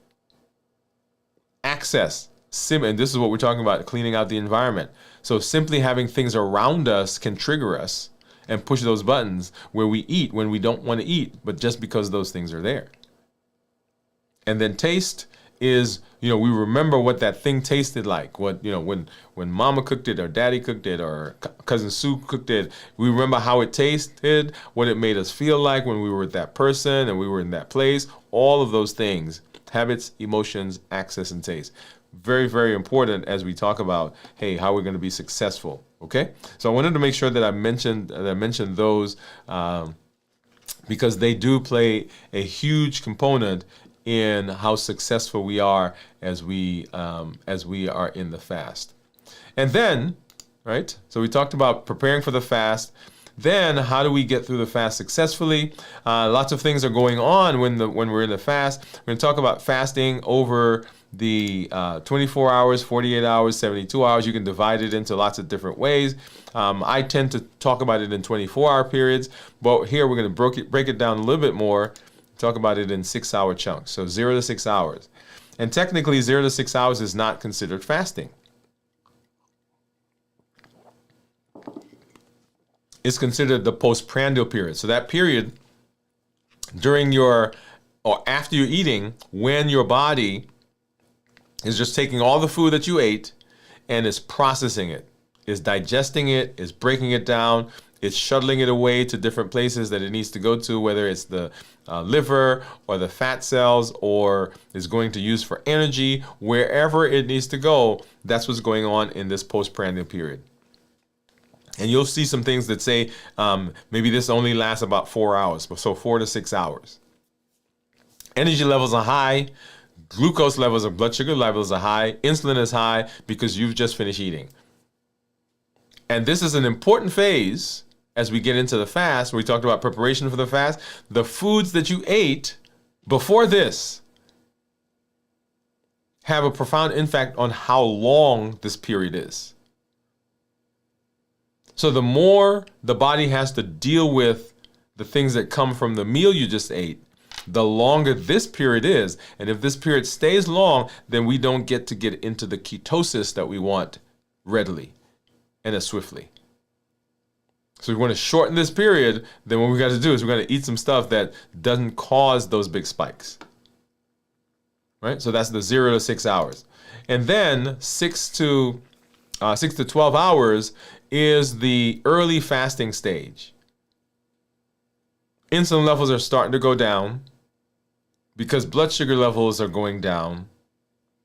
Access, and this is what we're talking about, cleaning out the environment. So simply having things around us can trigger us and push those buttons where we eat when we don't want to eat, but just because those things are there. And then taste is, we remember what that thing tasted like. What, when mama cooked it, or daddy cooked it, or cousin Sue cooked it, we remember how it tasted, what it made us feel like when we were with that person and we were in that place. All of those things, habits, emotions, access, and taste. Very, very important as we talk about, hey, how we're going to be successful. Okay? So I wanted to make sure that I mentioned those because they do play a huge component in how successful we are as we are in the fast. And then, right? So we talked about preparing for the fast. Then, how do we get through the fast successfully? Lots of things are going on when we're in the fast. We're going to talk about fasting over the 24 hours, 48 hours, 72 hours. You can divide it into lots of different ways. I tend to talk about it in 24-hour periods, but here we're going to break it down a little bit more. Talk about it in 6-hour chunks, so 0 to 6 hours. And technically, 0 to 6 hours is not considered fasting. It's considered the postprandial period. So that period during or after you're eating, when your body is just taking all the food that you ate and is processing it, is digesting it, is breaking it down, it's shuttling it away to different places that it needs to go to, whether it's the liver or the fat cells, or is going to use for energy, wherever it needs to go. That's what's going on in this postprandial period. And you'll see some things that say maybe this only lasts about 4 hours, so 4 to 6 hours. Energy levels are high, glucose levels or blood sugar levels are high, insulin is high because you've just finished eating. And this is an important phase as we get into the fast. We talked about preparation for the fast. The foods that you ate before this have a profound impact on how long this period is. So the more the body has to deal with the things that come from the meal you just ate, the longer this period is. And if this period stays long, then we don't get to get into the ketosis that we want readily and as swiftly. So we want to shorten this period, then what we got to do is we got to eat some stuff that doesn't cause those big spikes. Right? So that's the 0 to 6 hours. And then 6 to 12 hours is the early fasting stage. Insulin levels are starting to go down because blood sugar levels are going down.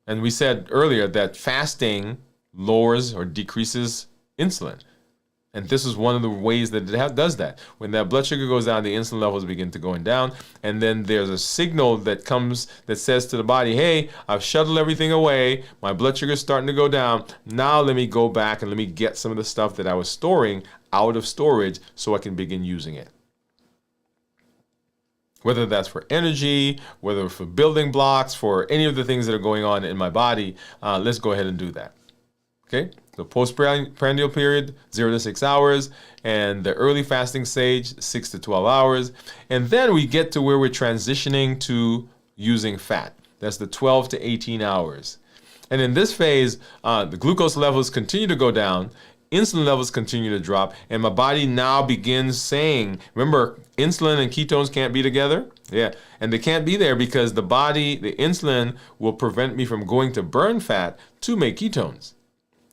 And we said earlier that fasting lowers or decreases insulin. And this is one of the ways that it does that. When that blood sugar goes down, the insulin levels begin to going down. And then there's a signal that comes that says to the body, hey, I've shuttled everything away. My blood sugar is starting to go down. Now let me go back and let me get some of the stuff that I was storing out of storage so I can begin using it. Whether that's for energy, whether for building blocks, for any of the things that are going on in my body, let's go ahead and do that. Okay? The postprandial period, 0 to 6 hours, and the early fasting stage, 6 to 12 hours. And then we get to where we're transitioning to using fat. That's the 12 to 18 hours. And in this phase, the glucose levels continue to go down, insulin levels continue to drop, and my body now begins saying, remember, insulin and ketones can't be together? Yeah, and they can't be there because the body, the insulin, will prevent me from going to burn fat to make ketones.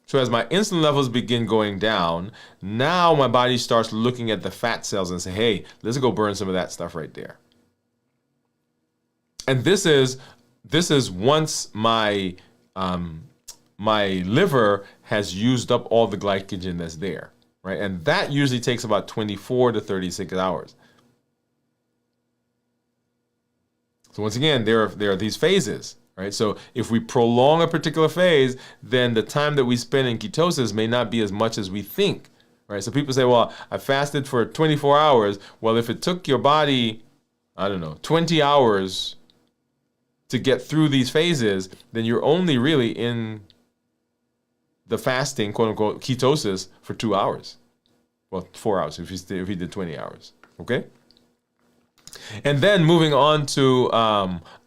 So as my insulin levels begin going down, now my body starts looking at the fat cells and say, hey, let's go burn some of that stuff right there. And this is once my my liver has used up all the glycogen that's there, right? And that usually takes about 24 to 36 hours. So once again, there are these phases. Right? So if we prolong a particular phase, then the time that we spend in ketosis may not be as much as we think. Right? So people say, well, I fasted for 24 hours. Well, if it took your body, 20 hours to get through these phases, then you're only really in the fasting, quote unquote, ketosis for 2 hours. Well, 4 hours if you did 20 hours. Okay? And then moving on to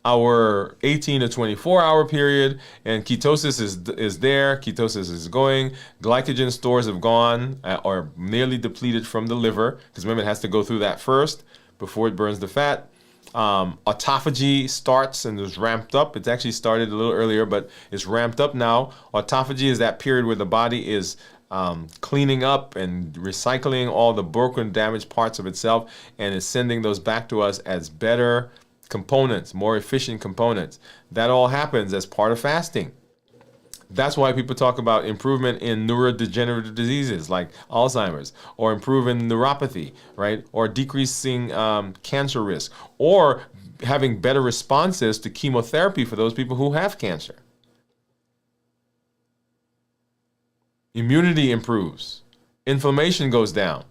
our 18 to 24 hour period, and ketosis is there. Ketosis is going. Glycogen stores have gone or nearly depleted from the liver, because remember, it has to go through that first before it burns the fat. Autophagy starts and is ramped up. It's actually started a little earlier, but it's ramped up now. Autophagy is that period where the body is cleaning up and recycling all the broken, damaged parts of itself, and is sending those back to us as better components, more efficient components. That all happens as part of fasting. That's why people talk about improvement in neurodegenerative diseases like Alzheimer's, or improving neuropathy, right? Or decreasing cancer risk, or having better responses to chemotherapy for those people who have cancer. Immunity improves. Inflammation goes down.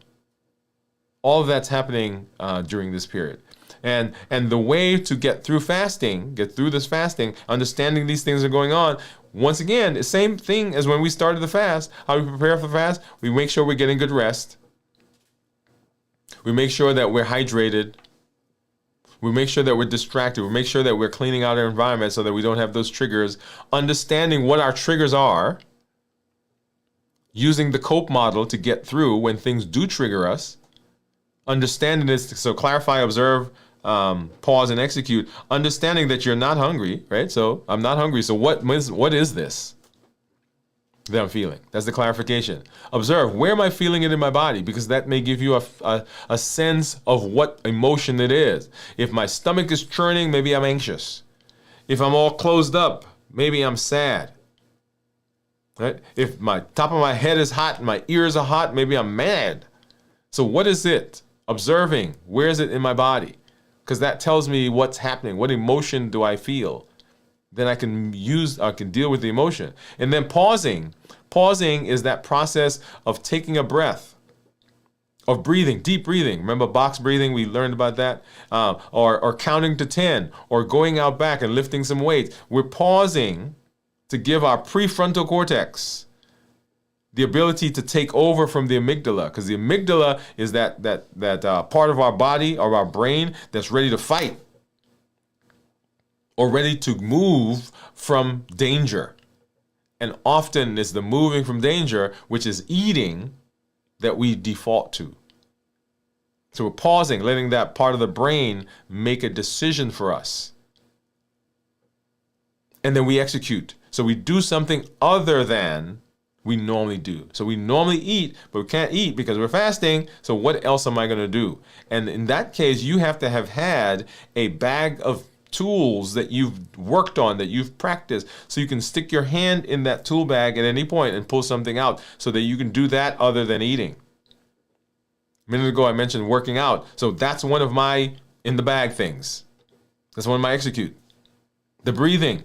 All of that's happening during this period. And the way to get through this fasting, understanding these things are going on, once again, the same thing as when we started the fast. How we prepare for the fast? We make sure we're getting good rest. We make sure that we're hydrated. We make sure that we're distracted. We make sure that we're cleaning out our environment so that we don't have those triggers. Understanding what our triggers are. Using the COPE model to get through when things do trigger us. Understanding this, so clarify, observe, pause, and execute. Understanding that you're not hungry, right? So I'm not hungry. So what is this that I'm feeling? That's the clarification. Observe, where am I feeling it in my body? Because that may give you a sense of what emotion it is. If my stomach is churning, maybe I'm anxious. If I'm all closed up, maybe I'm sad. Right? If my top of my head is hot and my ears are hot, maybe I'm mad. So what is it? Observing, where is it in my body? Because that tells me what's happening. What emotion do I feel? Then I can deal with the emotion. And then pausing. Pausing is that process of taking a breath, of breathing, deep breathing. Remember box breathing? We learned about that. Or counting to 10, or going out back and lifting some weights. We're pausing to give our prefrontal cortex the ability to take over from the amygdala, because the amygdala is that part of our body or our brain that's ready to fight or ready to move from danger. And often it's the moving from danger, which is eating, that we default to. So we're pausing, letting that part of the brain make a decision for us. And then we execute. So we do something other than we normally do. So we normally eat, but we can't eat because we're fasting. So what else am I going to do? And in that case, you have to have had a bag of tools that you've worked on, that you've practiced, so you can stick your hand in that tool bag at any point and pull something out so that you can do that other than eating. A minute ago, I mentioned working out. So that's one of my in the bag things. That's one of my execute. The breathing.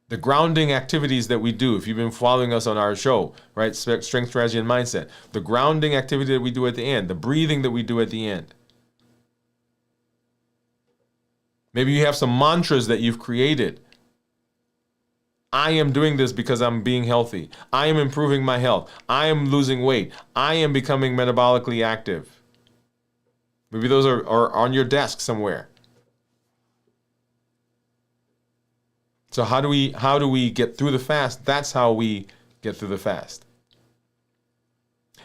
The grounding activities that we do, if you've been following us on our show, right? Strength, strategy, and mindset. The grounding activity that we do at the end. The breathing that we do at the end. Maybe you have some mantras that you've created. I am doing this because I'm being healthy. I am improving my health. I am losing weight. I am becoming metabolically active. Maybe those are on your desk somewhere. So how do we get through the fast? That's how we get through the fast.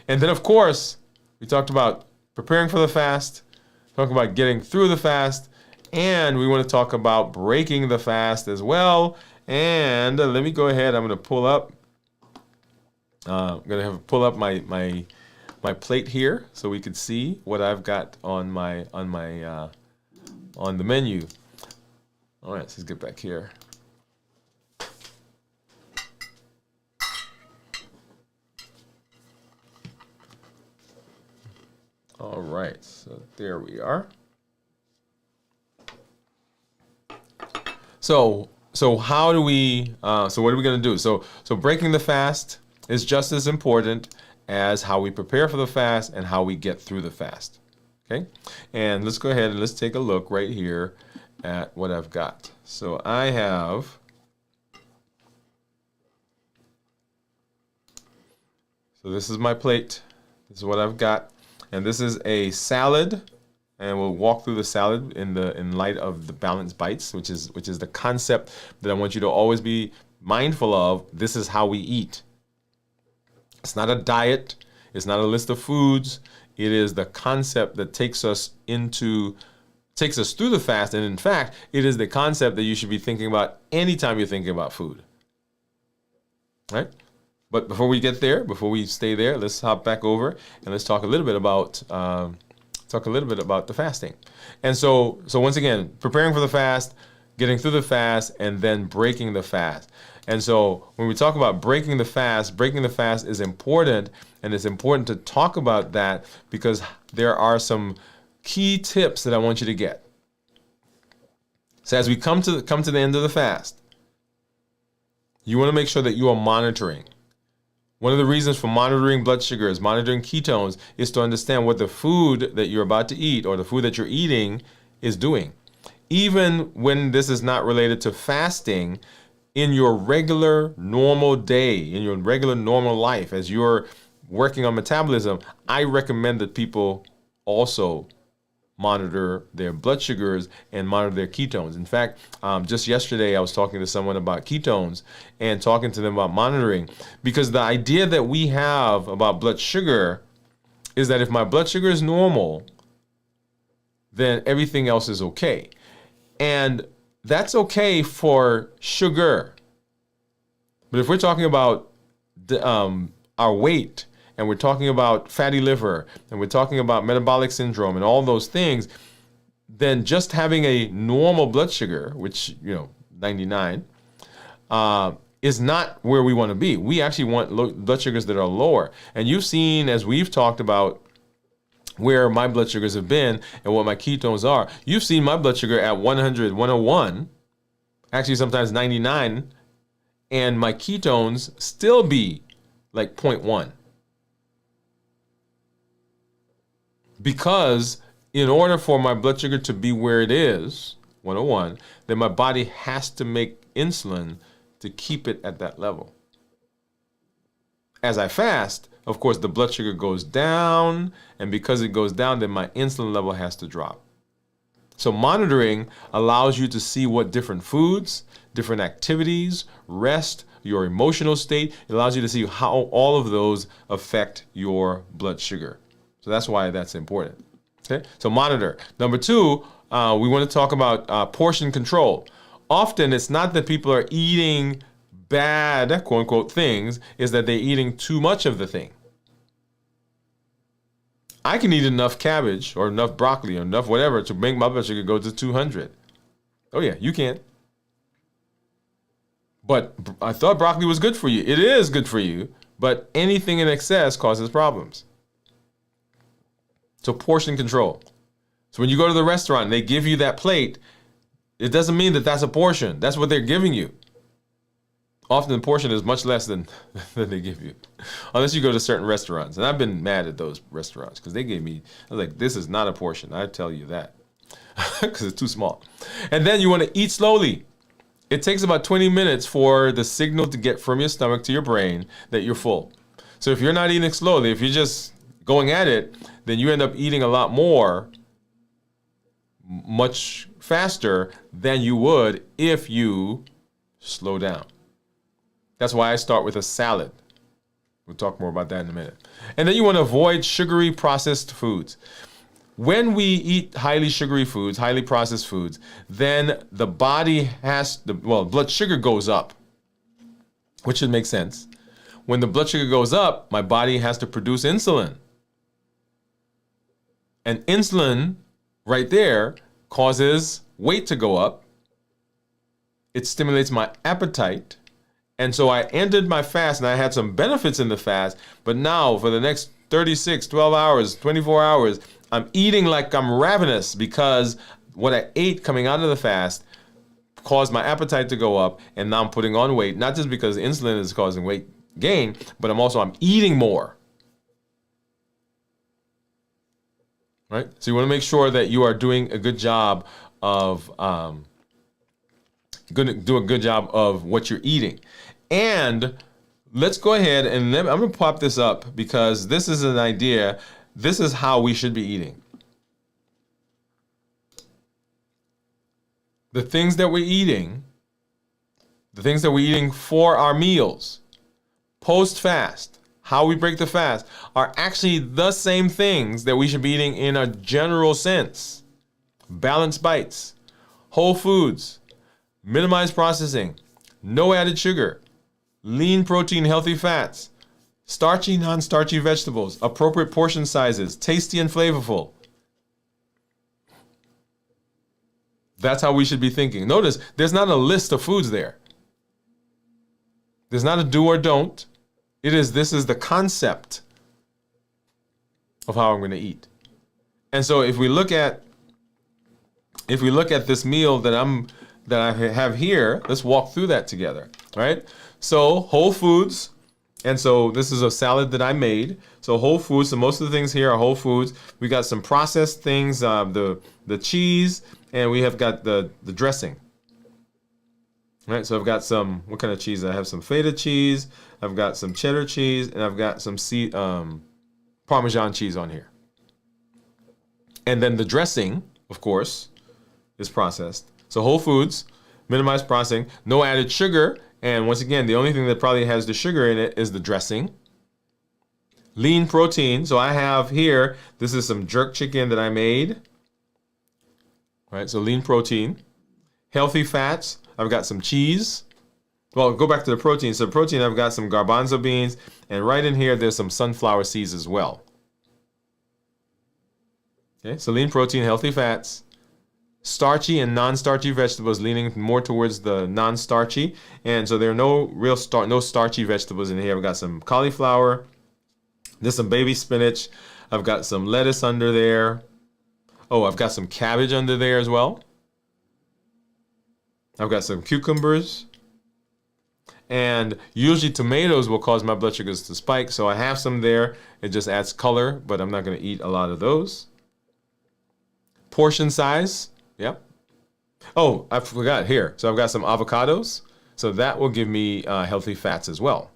And then, of course, we talked about preparing for the fast, talking about getting through the fast, and we want to talk about breaking the fast as well. And let me go ahead. I'm going to pull up. I'm going to pull up my plate here so we could see what I've got on the menu. All right, let's get back here. All right, so there we are. So how do we? So what are we going to do? So breaking the fast is just as important as how we prepare for the fast and how we get through the fast. Okay, and let's go ahead and let's take a look right here at what I've got. So I have. So this is my plate. This is what I've got. And this is a salad, and we'll walk through the salad in light of the balanced bites, which is the concept that I want you to always be mindful of. This is how we eat. It's not a diet. It's not a list of foods. It is the concept that takes us through the fast. And in fact, it is the concept that you should be thinking about anytime you're thinking about food. Right? But before we get there, before we stay there, let's hop back over and let's talk a little bit about the fasting. And so once again, preparing for the fast, getting through the fast, and then breaking the fast. And so when we talk about breaking the fast is important, and it's important to talk about that because there are some key tips that I want you to get. So as we come to the end of the fast, you want to make sure that you are monitoring. One of the reasons for monitoring blood sugars, monitoring ketones, is to understand what the food that you're about to eat or the food that you're eating is doing. Even when this is not related to fasting, in your regular normal day, in your regular normal life, as you're working on metabolism, I recommend that people also monitor their blood sugars and monitor their ketones. In fact, just yesterday I was talking to someone about ketones and talking to them about monitoring, because the idea that we have about blood sugar is that if my blood sugar is normal, then everything else is okay. And that's okay for sugar. But if we're talking about our weight, and we're talking about fatty liver, and we're talking about metabolic syndrome and all those things, then just having a normal blood sugar, which, 99, is not where we want to be. We actually want blood sugars that are lower. And you've seen, as we've talked about, where my blood sugars have been and what my ketones are. You've seen my blood sugar at 100, 101, actually sometimes 99, and my ketones still be like 0.1. Because in order for my blood sugar to be where it is, 101, then my body has to make insulin to keep it at that level. As I fast, of course, the blood sugar goes down, and because it goes down, then my insulin level has to drop. So monitoring allows you to see what different foods, different activities, rest, your emotional state, it allows you to see how all of those affect your blood sugar. So that's why that's important. Okay, so monitor. Number two, we want to talk about portion control. Often it's not that people are eating bad, quote unquote, things, is that they're eating too much of the thing. I can eat enough cabbage or enough broccoli or enough whatever to make my blood sugar go to 200. Oh yeah, you can. But I thought broccoli was good for you. It is good for you, but anything in excess causes problems. So portion control. So when you go to the restaurant and they give you that plate, it doesn't mean that that's a portion. That's what they're giving you. Often the portion is much less than they give you. Unless you go to certain restaurants. And I've been mad at those restaurants because they gave me, I was like, this is not a portion. I tell you that. Because it's too small. And then you want to eat slowly. It takes about 20 minutes for the signal to get from your stomach to your brain that you're full. So if you're not eating slowly, if you're just going at it, then you end up eating a lot more, much faster than you would if you slow down. That's why I start with a salad. We'll talk more about that in a minute. And then you want to avoid sugary processed foods. When we eat highly sugary foods, highly processed foods, then the body blood sugar goes up, which should make sense. When the blood sugar goes up, my body has to produce insulin. And insulin right there causes weight to go up. It stimulates my appetite. And so I ended my fast and I had some benefits in the fast, but now for the next 36, 12 hours, 24 hours, I'm eating like I'm ravenous because what I ate coming out of the fast caused my appetite to go up, and now I'm putting on weight, not just because insulin is causing weight gain, but I'm eating more. Right? So you want to make sure that you are doing a good job of what you're eating. And let's go ahead and I'm going to pop this up because this is an idea. This is how we should be eating. The things that we're eating for our meals, post-fast, how we break the fast, are actually the same things that we should be eating in a general sense. Balanced bites, whole foods, minimized processing, no added sugar, lean protein, healthy fats, starchy, non-starchy vegetables, appropriate portion sizes, tasty and flavorful. That's how we should be thinking. Notice, there's not a list of foods there. There's not a do or don't. This is the concept of how I'm going to eat. And so if we look at this meal that I have here, let's walk through that together, right? So whole foods, and so this is a salad that I made. So whole foods, so most of the things here are whole foods. We got some processed things, the cheese, and we have got the dressing. Right, so I've got some, what kind of cheese? I have some feta cheese, I've got some cheddar cheese, and I've got some Parmesan cheese on here. And then the dressing, of course, is processed. So whole foods, minimized processing, no added sugar, and once again, the only thing that probably has the sugar in it is the dressing. Lean protein, so I have here, this is some jerk chicken that I made. Right, so lean protein. Healthy fats, I've got some cheese. Well, go back to the protein. So protein, I've got some garbanzo beans, and right in here, there's some sunflower seeds as well. Okay, so lean protein, healthy fats. Starchy and non-starchy vegetables, leaning more towards the non-starchy. And so there are no starchy vegetables in here. I've got some cauliflower. There's some baby spinach. I've got some lettuce under there. Oh, I've got some cabbage under there as well. I've got some cucumbers. And usually tomatoes will cause my blood sugars to spike, so I have some there. It just adds color, but I'm not going to eat a lot of those. Portion size. Yep. Oh, I forgot here. So I've got some avocados. So that will give me healthy fats as well.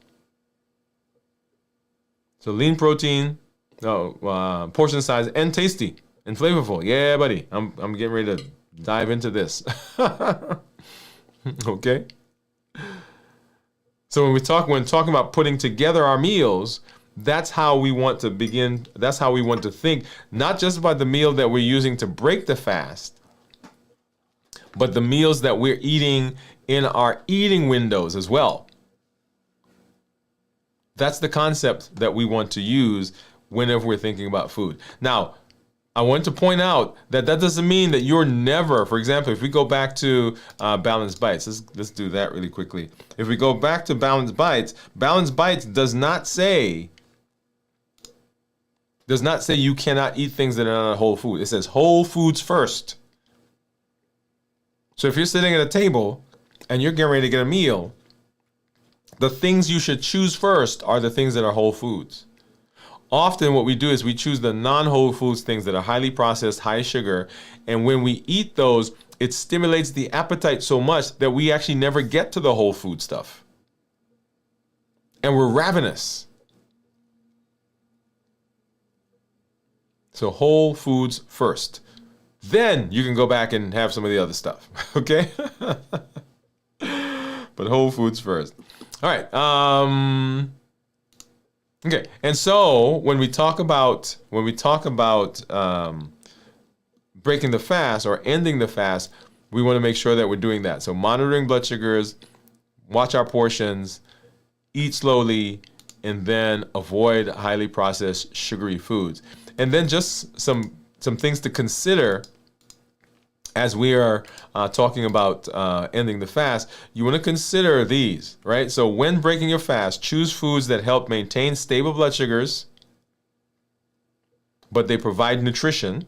So lean protein, portion size, and tasty and flavorful. Yeah, buddy. I'm getting ready to dive into this. Okay. So when talking about putting together our meals, that's how we want to begin. That's how we want to think, not just about the meal that we're using to break the fast, but the meals that we're eating in our eating windows as well. That's the concept that we want to use whenever we're thinking about food. Now, I want to point out that doesn't mean that you're never, for example, if we go back to Balanced Bites, let's do that really quickly. If we go back to Balanced Bites does not say you cannot eat things that are not whole food. It says whole foods first. So if you're sitting at a table and you're getting ready to get a meal, the things you should choose first are the things that are whole foods. Often what we do is we choose the non-whole foods, things that are highly processed, high sugar, and when we eat those, it stimulates the appetite so much that we actually never get to the whole food stuff. And we're ravenous. So whole foods first. Then you can go back and have some of the other stuff, okay? But whole foods first. All right. Okay, and so when we talk about breaking the fast or ending the fast, we want to make sure that we're doing that. So monitoring blood sugars, watch our portions, eat slowly, and then avoid highly processed sugary foods. And then just some things to consider as we are talking about ending the fast. You want to consider these, right? So when breaking your fast, choose foods that help maintain stable blood sugars, but they provide nutrition.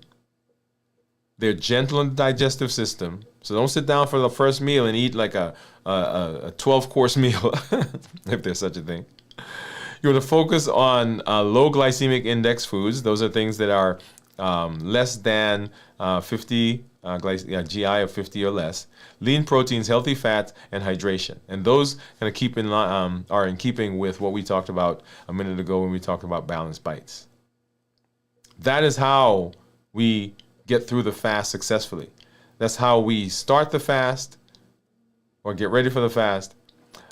They're gentle on the digestive system. So don't sit down for the first meal and eat like a 12-course meal, if there's such a thing. You want to focus on low glycemic index foods. Those are things that are less than 50 GI of 50 or less. Lean proteins, healthy fats, and hydration. And those kind of keep in are in keeping with what we talked about a minute ago when we talked about Balanced Bites. That is how we get through the fast successfully. That's how we start the fast or get ready for the fast,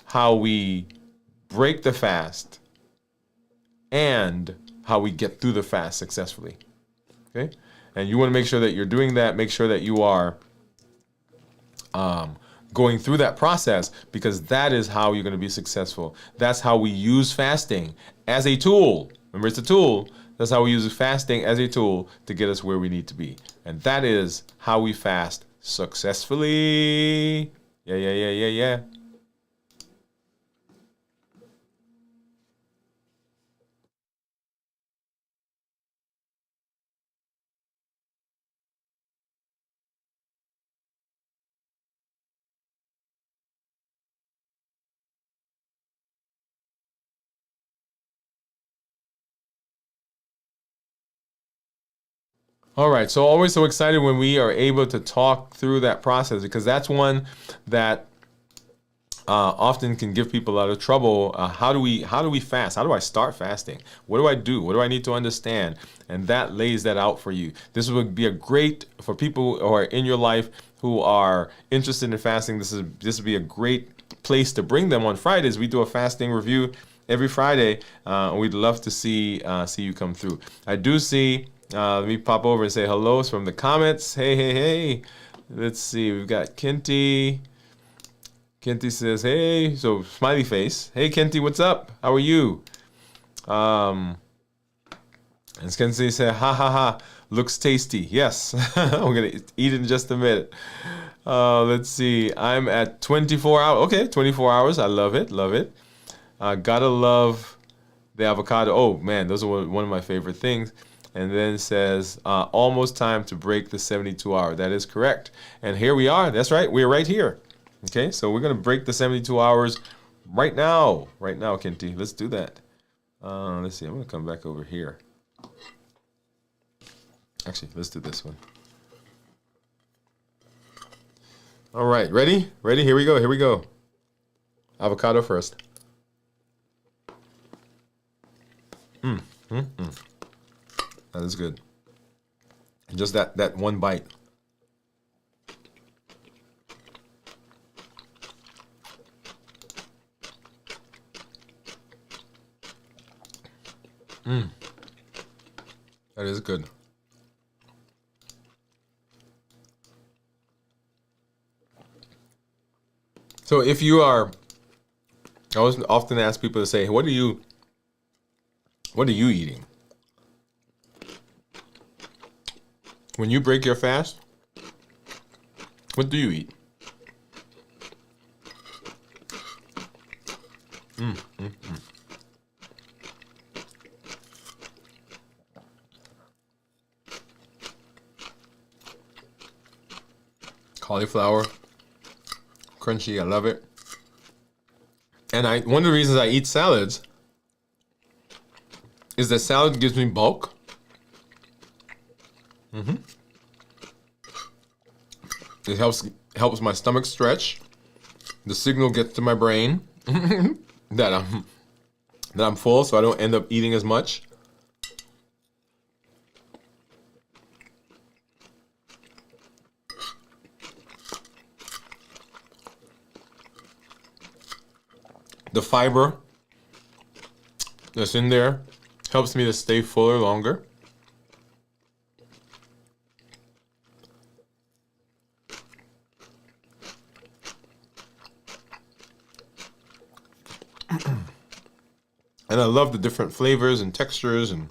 how we break the fast, and how we get through the fast successfully. Okay? And you want to make sure that you're doing that. Make sure that you are going through that process, because that is how you're going to be successful. That's how we use fasting as a tool. Remember, it's a tool. That's how we use fasting as a tool to get us where we need to be. And that is how we fast successfully. Yeah. All right, so always so excited when we are able to talk through that process, because that's one that often can give people a lot of trouble. How do we fast? How do I start fasting? What do I do? What do I need to understand? And that lays that out for you. This would be a great for people who are in your life who are interested in fasting. This would be a great place to bring them on Fridays. We do a fasting review every Friday. We'd love to see you come through. I do see. Let me pop over and say hellos from the comments. Hey. Let's see. We've got Kenty. Kenty says, hey. So, smiley face. Hey, Kenty, what's up? How are you? And Kenty said, ha. Looks tasty. Yes. We're going to eat it in just a minute. Let's see. I'm at 24 hours. Okay, 24 hours. I love it. Gotta love the avocado. Oh, man. Those are one of my favorite things. And then says, almost time to break the 72 hour. That is correct. And here we are. That's right. We're right here. Okay, so we're going to break the 72 hours right now. Right now, Kenty. Let's do that. Let's see. I'm going to come back over here. Actually, let's do this one. All right. Ready? Here we go. Avocado first. That is good. Just that one bite. That is good. So if you are, I always often ask people to say, what are you eating? When you break your fast, what do you eat? Cauliflower, crunchy, I love it. And one of the reasons I eat salads is that salad gives me bulk. It helps my stomach stretch. The signal gets to my brain that I'm full, so I don't end up eating as much. The fiber that's in there helps me to stay fuller longer. And I love the different flavors and textures and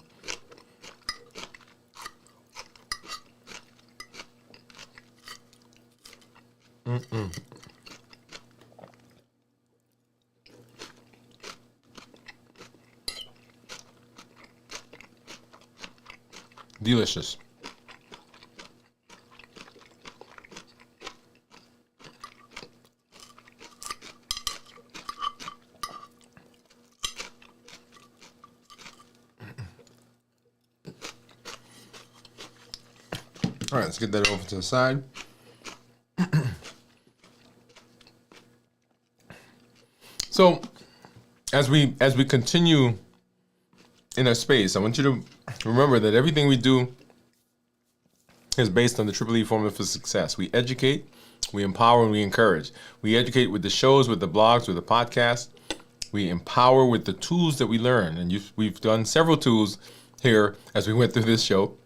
delicious. All right, let's get that over to the side. So, as we continue in our space, I want you to remember that everything we do is based on the Triple E formula for success. We educate, we empower, and we encourage. We educate with the shows, with the blogs, with the podcast. We empower with the tools that we learn. And we've done several tools here as we went through this show.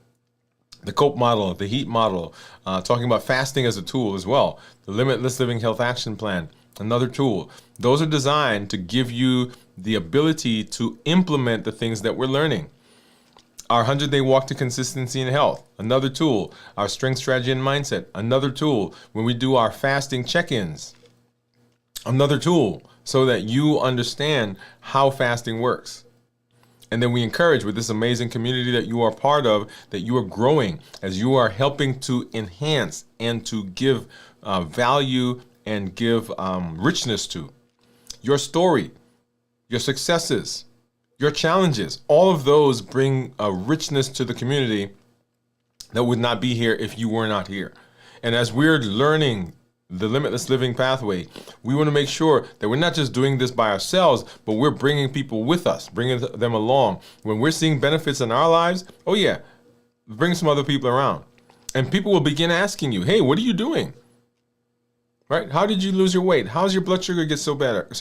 The COPE model, the HEAT model, talking about fasting as a tool as well. The Limitless Living Health Action Plan, another tool. Those are designed to give you the ability to implement the things that we're learning. Our 100-day walk to consistency and health, another tool. Our strength, strategy, and mindset, another tool. When we do our fasting check-ins, another tool, so that you understand how fasting works. And then we encourage with this amazing community that you are part of, that you are growing as you are helping to enhance and to give value and give richness to your story, your successes, your challenges. All of those bring a richness to the community that would not be here if you were not here. And as we're learning the Limitless Living Pathway, we want to make sure that we're not just doing this by ourselves, but we're bringing people with us, bringing them along. When we're seeing benefits in our lives, oh yeah, bring some other people around. And people will begin asking you, hey, what are you doing? Right? How did you lose your weight? How's your blood sugar get so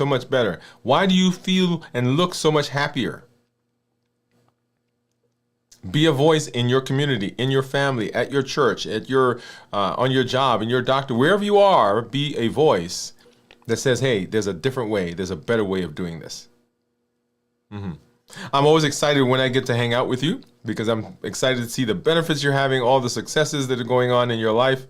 much better? Why do you feel and look so much happier? Be a voice in your community, in your family, at your church, at your on your job, in your doctor, wherever you are. Be a voice that says, "Hey, there's a different way. There's a better way of doing this." I'm always excited when I get to hang out with you because I'm excited to see the benefits you're having, all the successes that are going on in your life,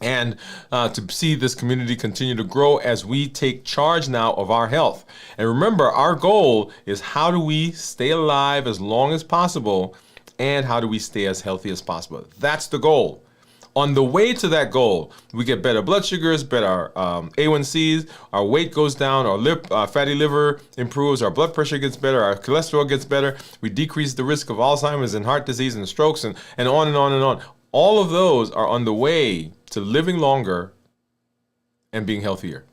and to see this community continue to grow as we take charge now of our health. And remember, our goal is how do we stay alive as long as possible, and how do we stay as healthy as possible? That's the goal. On the way to that goal, we get better blood sugars, better A1Cs, our weight goes down, our fatty liver improves, our blood pressure gets better, our cholesterol gets better, we decrease the risk of Alzheimer's and heart disease and strokes, and on and on and on. All of those are on the way to living longer and being healthier.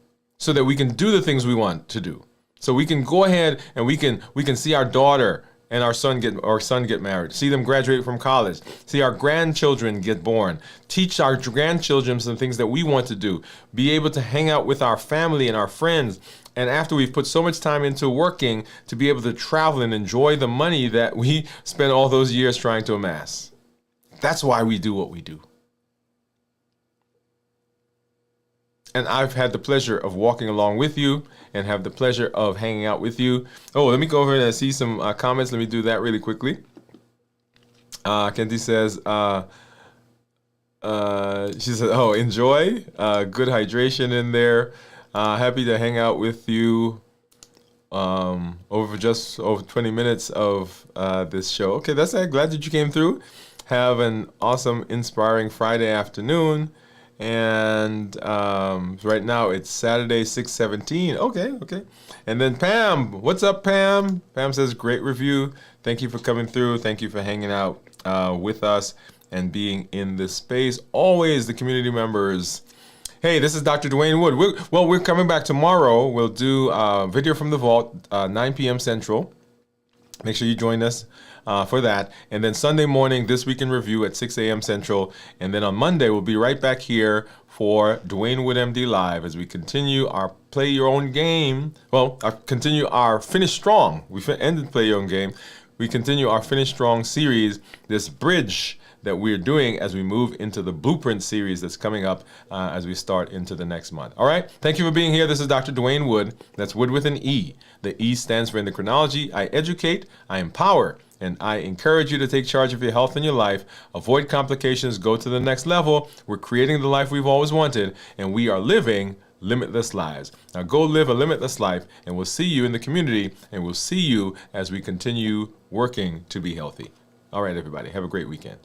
so that we can do the things we want to do. So we can go ahead and we can see our daughter and our son get married, see them graduate from college, see our grandchildren get born, teach our grandchildren some things that we want to do, be able to hang out with our family and our friends, and after we've put so much time into working, to be able to travel and enjoy the money that we spent all those years trying to amass. That's why we do what we do. And I've had the pleasure of walking along with you and have the pleasure of hanging out with you. Oh, let me go over and see some comments. Let me do that really quickly. Kenty says, she said, oh, enjoy. Good hydration in there. Happy to hang out with you over 20 minutes of this show. Okay, that's it. Glad that you came through. Have an awesome, inspiring Friday afternoon. And right now it's Saturday, 6:17. Okay. And then Pam, what's up, Pam? Pam says, great review. Thank you for coming through. Thank you for hanging out with us and being in this space. Always the community members. Hey, this is Dr. Dwain Woode. We're coming back tomorrow. We'll do Video from the Vault, 9 p.m. Central. Make sure you join us for that. And then Sunday morning, This Week in Review at 6 a.m. Central. And then on Monday, we'll be right back here for Dwain Woode MD Live as we continue our Play Your Own Game. Well, continue our Finish Strong. We ended Play Your Own Game. We continue our Finish Strong series, this bridge that we're doing as we move into the Blueprint series that's coming up as we start into the next month. All right. Thank you for being here. This is Dr. Dwain Woode. That's Woode with an E. The E stands for endocrinology. I educate, I empower, and I encourage you to take charge of your health and your life. Avoid complications. Go to the next level. We're creating the life we've always wanted, and we are living limitless lives. Now go live a limitless life, and we'll see you in the community, and we'll see you as we continue working to be healthy. All right, everybody. Have a great weekend.